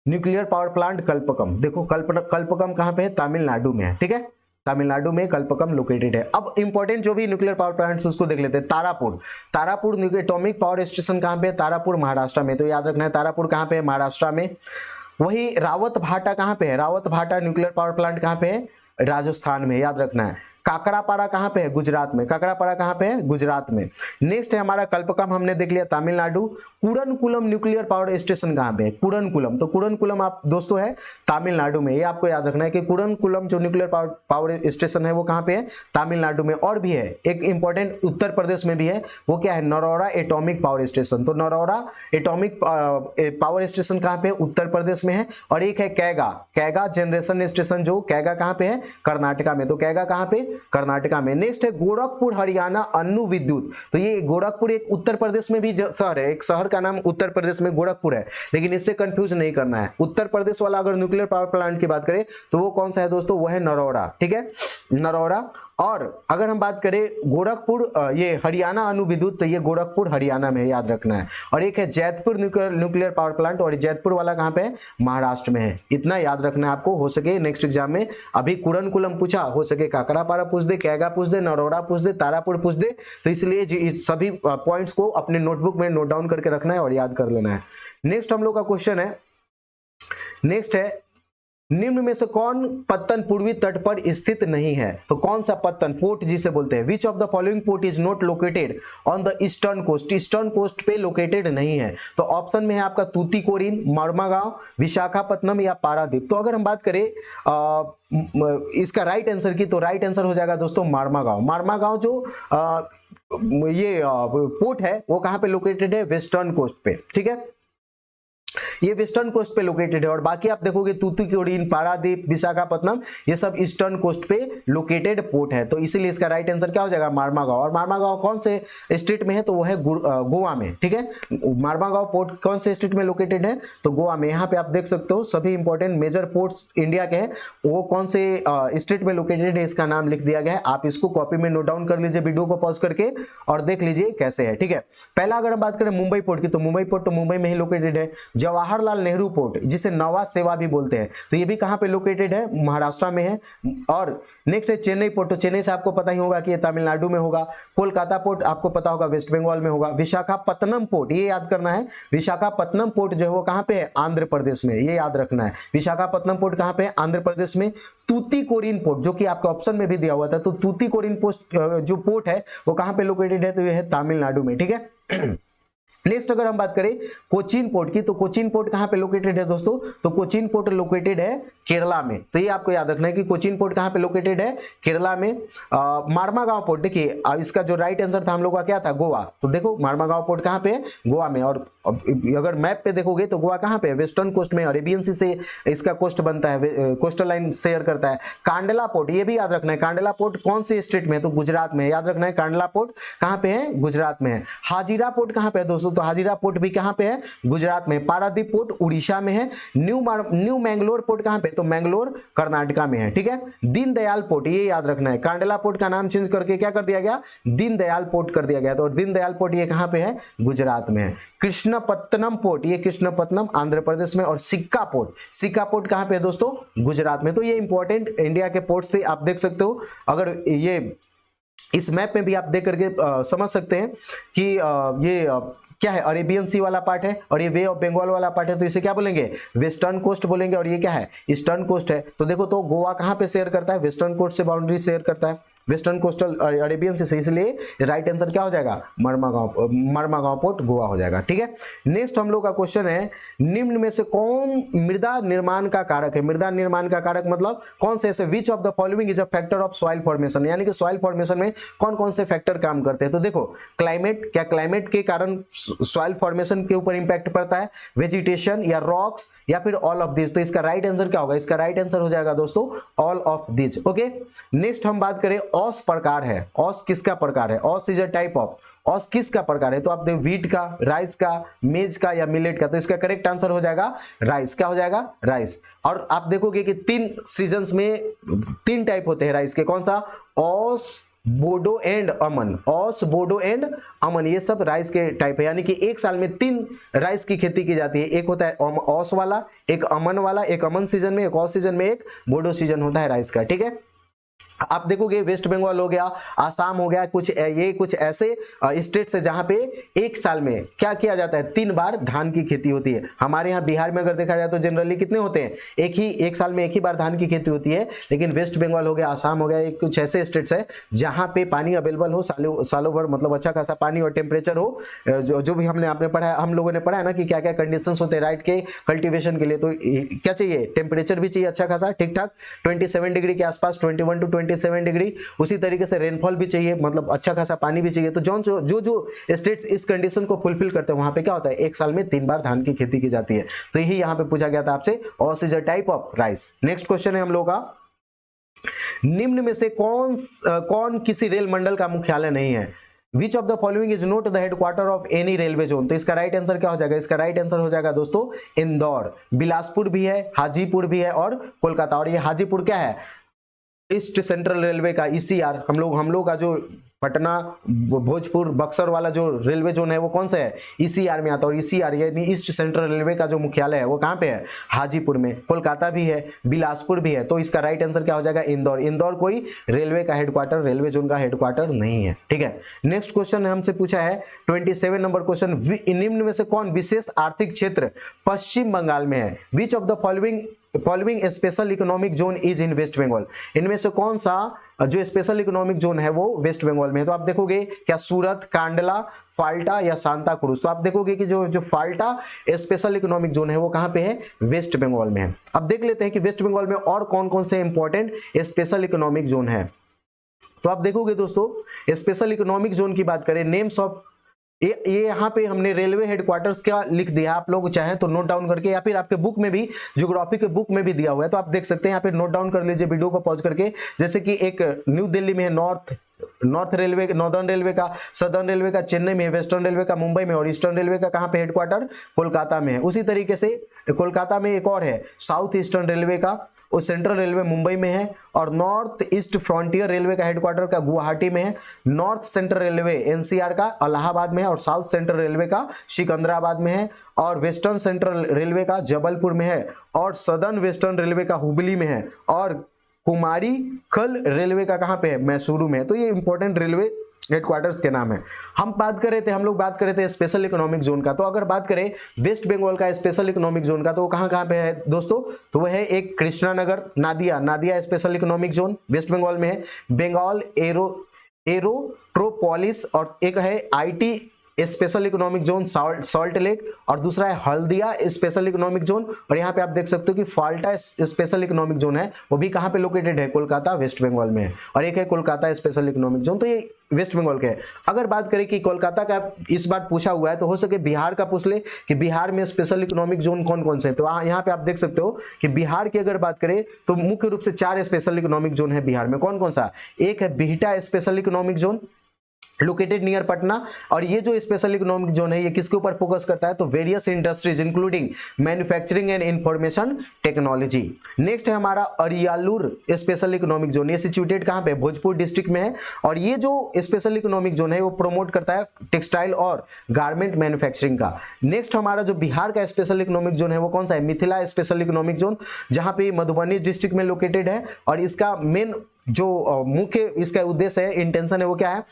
न्यूक्लियर पावर प्लांट कल्पकम। देखो कल्पकम कहां पे है? तमिलनाडु में है। ठीक है, तमिलनाडु में कल्पकम लोकेटेड है। अब इंपॉर्टेंट जो भी न्यूक्लियर पावर प्लांट्स उसको देख लेते हैं। तारापुर एटॉमिक पावर स्टेशन कहां पे है? तारापुर महाराष्ट्र में। तो याद रखना है तारापुर कहां पे है? महाराष्ट्र में। वही रावत भाटा कहां पे है? रावत भाटा न्यूक्लियर पावर प्लांट कहां पे है? राजस्थान में, याद रखना है। काकरापाड़ा कहां पे है? गुजरात में। काकरापाड़ा कहां पे है? गुजरात में। नेक्स्ट है हमारा कल्पकम, हमने देख लिया Tamil Nadu. Kudankulam nuclear power station कहां पे है? कुडनकुलम। तो कुडनकुलम आप दोस्तों है तमिलनाडु में। ये आपको याद रखना है कि कुडनकुलम जो न्यूक्लियर पावर स्टेशन है वो कहां पे है? तमिलनाडु में। और भी है एक इंपॉर्टेंट उत्तर प्रदेश में भी है, वो क्या है? Narora atomic power station. तो नरौरा एटॉमिक पावर स्टेशन कहां पे? उत्तर प्रदेश में है। और एक है कैगा जनरेशन स्टेशन, जो कैगा कहां पे है? कर्नाटका में। तो कैगा कहां पे? कर्नाटका में। नेक्स्ट है गोरखपुर हरियाणा अनु विद्युत। तो ये गोरखपुर एक उत्तर प्रदेश में भी शहर है, एक शहर का नाम उत्तर प्रदेश में गोरखपुर है, लेकिन इससे कंफ्यूज नहीं करना है। उत्तर प्रदेश वाला अगर न्यूक्लियर पावर प्लांट की बात करें तो वो कौन सा है दोस्तों? वो है नरौरा। ठीक है, नरौरा। और अगर हम बात करें गोरखपुर ये हरियाणा अनु विद्युत, तो ये गोरखपुर हरियाणा में, याद रखना है। और एक है जैतपुर न्यूक्लियर पावर प्लांट, और जैतपुर वाला कहां पे है? महाराष्ट्र में है। इतना याद रखना है आपको, हो सके नेक्स्ट एग्जाम में अभी कुडनकुलम पूछा, हो सके काकरापाड़ा पूछ दे, कैगा पूछ दे, नरौरा पूछ दे, तारापुर पूछ दे। तो इसलिए सभी पॉइंट्स को अपने नोटबुक में नोट डाउन करके रखना है और याद कर लेना है। नेक्स्ट हम लोग का क्वेश्चन है, नेक्स्ट है निम्न में से कौन पत्तन पूर्वी तट पर स्थित नहीं है? तो कौन सा पत्तन, पोर्ट जिसे बोलते हैं, which of the following port is not located on the eastern coast? Eastern coast पे लोकेटेड नहीं है। तो ऑप्शन में है आपका तूतीकोरिन, मर्मागांव, विशाखापत्तनम या पारादीप। तो अगर हम बात करें इसका राइट आंसर की, तो राइट आंसर हो जाएगा दोस्तों मर्मागांव। मर्मागांव जो ये पोर्ट है वो कहां पे लोकेटेड है? वेस्टर्न कोस्ट पे। ठीक है, ये वेस्टर्न कोस्ट पे लोकेटेड है। और बाकी आप देखोगे तूतीकोरिन, पारादीप, विशाखापत्तनम, ये सब ईस्टर्न कोस्ट पे लोकेटेड पोर्ट है। तो इसीलिए इसका राइट आंसर क्या हो जाएगा? मार्मागांव। और मार्मागांव कौन से स्टेट में है? तो वो है गोवा में। ठीक है, मार्मागांव पोर्ट कौन से स्टेट में लोकेटेड है? तो गोवा में। यहाँ पे आप देख सकते हो सभी इंपॉर्टेंट मेजर पोर्ट्स इंडिया के हैं, वो कौन से स्टेट में लोकेटेड है इसका नाम लिख दिया गया है। आप इसको कॉपी में नोट डाउन कर लीजिए वीडियो को पॉज करके और देख लीजिए कैसे है। ठीक है, पहला अगर हम बात करें मुंबई पोर्ट की, तो मुंबई पोर्ट तो मुंबई में ही लोकेटेड है। जवाहरलाल नेहरू पोर्ट, जिसे नवा सेवा भी बोलते हैं, तो ये भी कहाँ पे लोकेटेड है, महाराष्ट्र में है। और नेक्स्ट है चेन्नई पोर्ट, तो चेन्नई से आपको पता ही होगा कि ये तमिलनाडु में होगा। कोलकाता पोर्ट आपको पता होगा वेस्ट बंगाल में होगा। विशाखापत्तनम पोर्ट, ये याद करना है, विशाखापत्तनम पोर्ट जो है वो कहाँ पे है, आंध्र प्रदेश में, ये याद रखना है। विशाखापत्तनम पोर्ट कहाँ पे है, आंध्र प्रदेश में। तूतीकोरिन पोर्ट जो कि आपके ऑप्शन में भी दिया हुआ था, तो तूतीकोरिन पोस्ट जो पोर्ट है वो कहाँ पे लोकेटेड है, तो ये है तमिलनाडु में, ठीक है। नेक्स्ट अगर हम बात करें कोचीन पोर्ट की, तो कोचीन पोर्ट कहां पे लोकेटेड है दोस्तों, तो कोचीन पोर्ट लोकेटेड है केरला में। तो ये आपको याद रखना है कि कोचीन पोर्ट कहां पे लोकेटेड है, केरला में। मार्मागांव पोर्ट, देखिए इसका जो राइट आंसर था हम लोग का क्या था, गोवा। तो देखो मार्मागांव पोर्ट कहां पे है, गोवा में। और अगर मैप पे देखोगे तो गोवा कहां पे है, वेस्टर्न कोस्ट में, अरेबियन सी से इसका कोस्ट बनता है, कोस्टल लाइन शेयर करता है। कांडला पोर्ट, ये भी याद रखना है, कांडला पोर्ट कौन से स्टेट में है, तो गुजरात में, याद रखना है। कांडला पोर्ट कहां पे है, गुजरात में है। हाजीरा पोर्ट कहां पे है दोस्तों, तो हाजीरा पोर्ट भी कहां पे है, गुजरात में। पारादीप पोर्ट उड़ीसा में है। न्यू मैंगलोर पोर्ट कहां पे, तो मैंगलोर कर्नाटका में है, ठीक है। दीनदयाल पोर्ट, ये याद रखना है, कांडला पोर्ट का नाम चेंज करके क्या कर दिया गया, दीनदयाल पोर्ट कर दिया गया। तो दीनदयाल पोर्ट ये कहां पे है, गुजरात में है। कृष्णपत्तनम पोर्ट, ये कृष्णपत्तनम आंध्र प्रदेश में। और सिक्का पोर्ट कहां पे है दोस्तों, गुजरात में। तो ये इंपॉर्टेंट इंडिया के पोर्ट से आप देख सकते हो। अगर ये इस मैप में भी आप देख करके समझ सकते हैं कि ये क्या है, अरेबियन सी वाला पार्ट है, और ये वे ऑफ बंगाल वाला पार्ट है, तो इसे क्या बोलेंगे, वेस्टर्न कोस्ट बोलेंगे। और ये क्या है, ईस्टर्न कोस्ट है। तो देखो, तो गोवा कहां पे शेयर करता है, वेस्टर्न कोस्ट से बाउंड्री शेयर करता है, वेस्टर्न कोस्टल अरेबियन से, इसलिए राइट आंसर क्या हो जाएगा, मर्मागांव पोर्ट गोवा हो जाएगा, ठीक है। नेक्स्ट हम लोग का क्वेश्चन है, निम्न में से कौन मृदा निर्माण का कारक है। मृदा निर्माण का कारक मतलब कौन से ऐसे, विच of the following is a factor of soil formation, यानी कि सॉइल फॉर्मेशन में कौन कौन से फैक्टर काम करते हैं। तो देखो क्लाइमेट, क्या क्लाइमेट के कारण सॉइल फॉर्मेशन के ऊपर इंपैक्ट पड़ता है, वेजिटेशन या रॉक्स, या फिर ऑल ऑफ दिस। तो इसका राइट आंसर क्या होगा, इसका राइट आंसर हो जाएगा दोस्तों all of this, okay. Next हम बात करें, औस प्रकार है, औस किसका प्रकार है, औस इज अ टाइप ऑफ, औस किसका प्रकार है, तो आप देखो व्हीट का, राइस का, मेज का या मिलेट का। तो इसका करेक्ट आंसर हो जाएगा राइस, क्या हो जाएगा, राइस। और आप देखोगे कि 3 सीजन्स में 3 टाइप होते हैं राइस के, कौन सा, औस, बोडो एंड अमन, औस, बोडो एंड अमन, ये सब राइस के टाइप है। यानी कि एक साल में 3 राइस की खेती की जाती है, एक होता है औस वाला, एक अमन वाला, एक अमन सीजन में, एक औस सीजन में, एक बोडो सीजन होता है राइस का, ठीक है। आप देखोगे वेस्ट बंगाल हो गया, आसाम हो गया, कुछ ऐसे स्टेट्स है जहां पे एक साल में क्या किया जाता है, 3 बार धान की खेती होती है। हमारे यहाँ बिहार में अगर देखा जाए तो जनरली कितने होते हैं, एक साल में एक ही बार धान की खेती होती है। लेकिन वेस्ट बंगाल हो गया, आसाम हो गया, कुछ ऐसे स्टेट्स है जहां पे पानी अवेलेबल हो सालों भर, मतलब अच्छा खासा पानी और टेम्परेचर हो। जो भी आपने पढ़ा, हम लोगों ने पढ़ा है ना कि क्या क्या कंडीशन होते हैं राइट के कल्टिवेशन के लिए। तो क्या चाहिए, टेम्परेचर भी चाहिए अच्छा खासा, ठीक ठाक 27 डिग्री के आसपास, 21 to 27 डिग्री। उसी तरीके से रेनफॉल भी चाहिए, मतलब अच्छा खासा पानी भी चाहिए। तो जो स्टेट्स इस कंडीशन को फुलफिल करते हैं वहां पे क्या होता है, एक साल में 3 बार धान की खेती की जाती है। तो यही यहां पे पूछा गया था आपसे, Aus is a type of rice. Next question है हम लोग का, निम्न में से कौन किसी रेल मंडल का मुख्यालय नहीं है। Which of the following is not the headquarter of any railway zone? तो इसका राइट आंसर क्या हो जाएगा, इसका राइट आंसर हो जाएगा दोस्तों इंदौर। बिलासपुर भी है, हाजीपुर भी है और कोलकाता। और ये हाजीपुर क्या है, ईस्ट सेंट्रल रेलवे का ECR, हम लोग का जो पटना, भोजपुर, बक्सर वाला जो रेलवे जोन है वो कौन सा है, ECR में आता है। और ECR यानी ईस्ट सेंट्रल रेलवे का जो मुख्यालय है वो कहाँ पे है, हाजीपुर में। कोलकाता भी है, बिलासपुर भी है। तो इसका राइट आंसर क्या हो जाएगा, इंदौर। इंदौर कोई रेलवे का हेडक्वार्टर, रेलवे जोन का हेडक्वार्टर नहीं है, ठीक है। नेक्स्ट क्वेश्चन हमसे पूछा है 27 नंबर क्वेश्चन, निम्न में से कौन विशेष आर्थिक क्षेत्र पश्चिम बंगाल में है। Which of the following special economic zone is in West Bengal. इनमें से कौन सा जो स्पेशल इकोनॉमिक जोन है वो वेस्ट बंगाल में है। तो आप देखोगे क्या, सूरत, कांडला, फाल्टा या सांता क्रूज। तो आप देखोगे कि जो फाल्टा स्पेशल इकोनॉमिक जोन है वो कहां पे है, वेस्ट बंगाल में है। अब देख लेते हैं कि वेस्ट बंगाल में और कौन कौन से इंपॉर्टेंट स्पेशल इकोनॉमिक जोन है। तो आप देखोगे दोस्तों, स्पेशल इकोनॉमिक जोन की बात करें, नेम्स ऑफ ये यहाँ पे हमने रेलवे हेडक्वार्टर्स क्या लिख दिया, आप लोग चाहें तो नोट डाउन करके, या फिर आपके बुक में भी, ज्योग्राफी के बुक में भी दिया हुआ है, तो आप देख सकते हैं। यहाँ पे नोट डाउन कर लीजिए वीडियो को पॉज करके। जैसे कि एक न्यू दिल्ली में है north north railway, northern railway का, सदर्न रेलवे का चेन्नई में, वेस्टर्न रेलवे का मुंबई में, और ईस्टर्न रेलवे का कहाँ पे हेडक्वार्टर, कोलकाता में है। उसी तरीके से कोलकाता में एक और है साउथ ईस्टर्न रेलवे का, और सेंट्रल रेलवे मुंबई में है, और नॉर्थ ईस्ट फ्रंटियर रेलवे का हेडक्वार्टर का गुवाहाटी में है, नॉर्थ सेंट्रल रेलवे एनसीआर का इलाहाबाद में है, और साउथ सेंट्रल रेलवे का सिकंदराबाद में है, और वेस्टर्न सेंट्रल रेलवे का जबलपुर में है, और सदर्न वेस्टर्न रेलवे का हुबली में है, और कुमारी खल रेलवे का कहाँ पे है, मैसूरू में है। तो ये इंपॉर्टेंट रेलवे हेडक्वार्टर्स के नाम है। हम लोग बात कर रहे थे स्पेशल इकोनॉमिक जोन का। तो अगर बात करें वेस्ट बंगाल का स्पेशल इकोनॉमिक जोन का, तो वो कहाँ पे है दोस्तों, तो वह है एक Krishnanagar, Nadia special economic zone West Bengal में है, बंगाल एरोट्रोपोलिस, और एक है IT special economic zone Salt Lake, और दूसरा है हल्दिया स्पेशल इकोनॉमिक जोन, और यहाँ पे आप देख सकते हो कि फाल्टा स्पेशल इकोनॉमिक जोन है, वो भी कहाँ पे लोकेटेड है, कोलकाता वेस्ट बंगाल में है, और एक है कोलकाता स्पेशल इकोनॉमिक जोन। तो ये वेस्ट बंगाल के है। अगर बात करें कि कोलकाता का इस बार पूछा हुआ है, तो हो सके बिहार का पूछ ले कि बिहार में स्पेशल इकोनॉमिक जोन कौन कौन से हैं। तो यहाँ पे आप देख सकते हो कि बिहार की अगर बात करें तो मुख्य रूप से 4 स्पेशल इकोनॉमिक जोन है बिहार में। कौन कौन सा, एक है Bihta special economic zone located near Patna, और ये जो स्पेशल इकोनॉमिक जोन है ये किसके ऊपर फोकस करता है, तो various industries including manufacturing and information technology. Next है हमारा अरियालूर स्पेशल इकोनॉमिक जोन, ये सिचुएटेड कहाँ पे, भोजपुर डिस्ट्रिक्ट में है, और ये जो स्पेशल इकोनॉमिक जोन है वो प्रमोट करता है टेक्सटाइल और गारमेंट मैन्युफैक्चरिंग का। नेक्स्ट हमारा जो बिहार का स्पेशल इकोनॉमिक जोन है वो कौन सा है, मिथिला स्पेशल इकोनॉमिक जोन, जहां पे मधुबनी डिस्ट्रिक्ट में लोकेटेड है, और इसका मेन जो मुख्य इसका उद्देश्य है, इंटेंशन है, वो क्या है,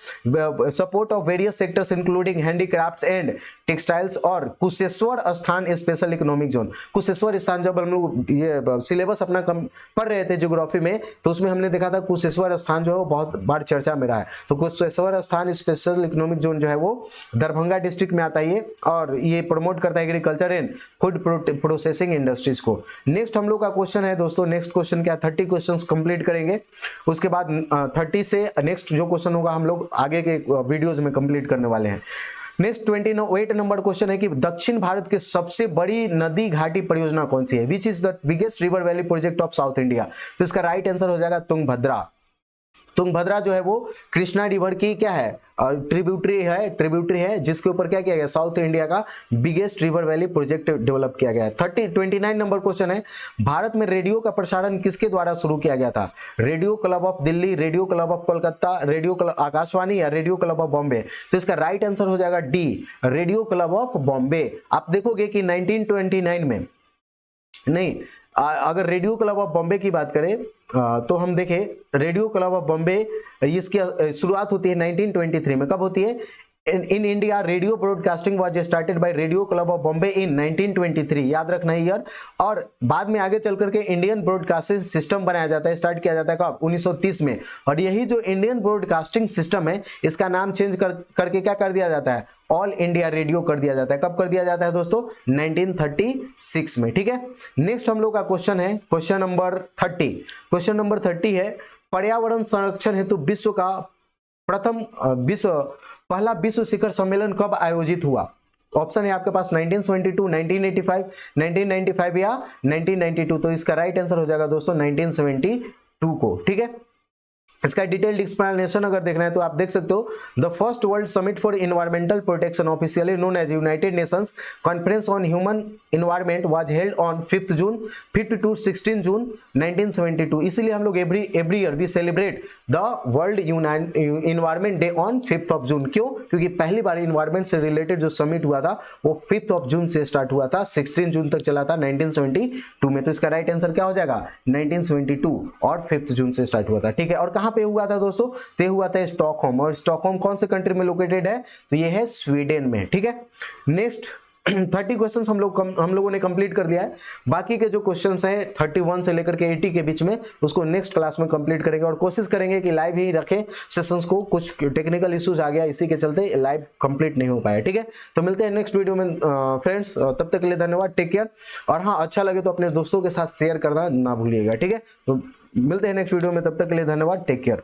support of various sectors including handicrafts and textiles, और कुशेश्वर स्थान स्पेशल इकोनॉमिक जोन। कुशेश्वर स्थान, जब हम लोग ये सिलेबस अपना पढ़ रहे थे ज्योग्राफी में, तो उसमें हमने देखा था कुशेश्वर स्थान जो है वो बहुत बार चर्चा में रहा है। तो कुशेश्वर स्थान स्पेशल इकोनॉमिक जोन जो है वो दरभंगा डिस्ट्रिक्ट में आता है, और ये प्रमोट करता है agriculture and food processing industries को। नेक्स्ट हम लोग का क्वेश्चन है दोस्तों, नेक्स्ट क्वेश्चन क्या, 30 क्वेश्चन कंप्लीट करेंगे, उसके बाद 30 से नेक्स्ट जो क्वेश्चन होगा हम लोग आगे के वीडियोस में कंप्लीट करने वाले हैं। नेक्स्ट 28 नंबर क्वेश्चन है कि दक्षिण भारत की सबसे बड़ी नदी घाटी परियोजना कौन सी है, which is the biggest river valley project of south India. तो इसका राइट आंसर हो जाएगा तुंगभद्रा। तुंगभद्रा जो है वो कृष्णा रिवर की क्या है, ट्रिब्यूटरी है, जिसके ऊपर क्या किया गया, साउथ इंडिया का biggest river valley project develop किया गया है। 29 नंबर क्वेश्चन है, भारत में रेडियो का प्रसारण किसके द्वारा शुरू किया गया था, radio club of Delhi, radio club of Kolkata, radio club Akashvani, या रेडियो क्लब ऑफ बॉम्बे। तो इसका राइट आंसर हो जाएगा D, radio club of Bombay. आप देखोगे कि 1929 में नहीं, अगर रेडियो क्लब ऑफ बॉम्बे की बात करें तो हम देखें रेडियो क्लब ऑफ बॉम्बे, इसकी शुरुआत होती है 1923 में। कब होती है, in India radio broadcasting was started by radio club of Bombay in 1923, याद रखना है ईयर। और बाद में आगे चल करके इंडियन ब्रॉडकास्टिंग सिस्टम बनाया जाता है, स्टार्ट किया जाता है कब, 1930 में। और यही जो इंडियन ब्रॉडकास्टिंग सिस्टम है, इसका नाम चेंज करके क्या कर दिया जाता है, ऑल इंडिया रेडियो कर दिया जाता है। कब कर दिया जाता है दोस्तों, 1936 में। ठीक है, नेक्स्ट हम लोग का क्वेश्चन है क्वेश्चन नंबर 30। क्वेश्चन नंबर 30 है, पर्यावरण संरक्षण हेतु विश्व का पहला विश्व शिखर सम्मेलन कब आयोजित हुआ। ऑप्शन है आपके पास 1972, 1985, 1995 या 1992। तो इसका राइट आंसर हो जाएगा दोस्तों 1972 को। ठीक है, इसका डिटेल्ड एक्सप्लेनेशन अगर देखना है तो आप देख सकते हो, the first world summit for environmental protection officially known as United Nations conference on human environment was held on 5 June 5 to 16 June 1972। इसीलिए हम लोग every year we celebrate the world environment day on 5 June. क्यों, क्योंकि पहली बार environment से related जो summit हुआ था वो 5 जून से स्टार्ट हुआ था, 16 जून तक चला था 1972 में। तो इसका राइट आंसर क्या हो जाएगा, 1972 और 5 जून से स्टार्ट हुआ था। ठीक है, और कहां पे हुआ था दोस्तों, तो ये हुआ था स्टॉकहोम, और स्टॉकहोम कौन से कंट्री में लोकेटेड है, तो ये है स्वीडन में। ठीक है, नेक्स्ट 30 क्वेश्चंस हम लोगों ने कंप्लीट कर दिया है। बाकी के जो क्वेश्चंस हैं 31 से लेकर के 80 के बीच में, उसको नेक्स्ट क्लास में कंप्लीट करेंगे, और कोशिश करेंगे कि लाइव ही रखें सेशंस को। कुछ टेक्निकल इश्यूज आ गया, इसी के चलते लाइव कंप्लीट नहीं हो पाया। ठीक है, तो मिलते हैं नेक्स्ट वीडियो में फ्रेंड्स, तब तक के लिए धन्यवाद, टेक केयर। और हाँ, अच्छा लगे तो अपने दोस्तों के साथ शेयर करना ना भूलिएगा। ठीक है, तो मिलते हैं नेक्स्ट वीडियो में, तब तक के लिए धन्यवाद, टेक केयर।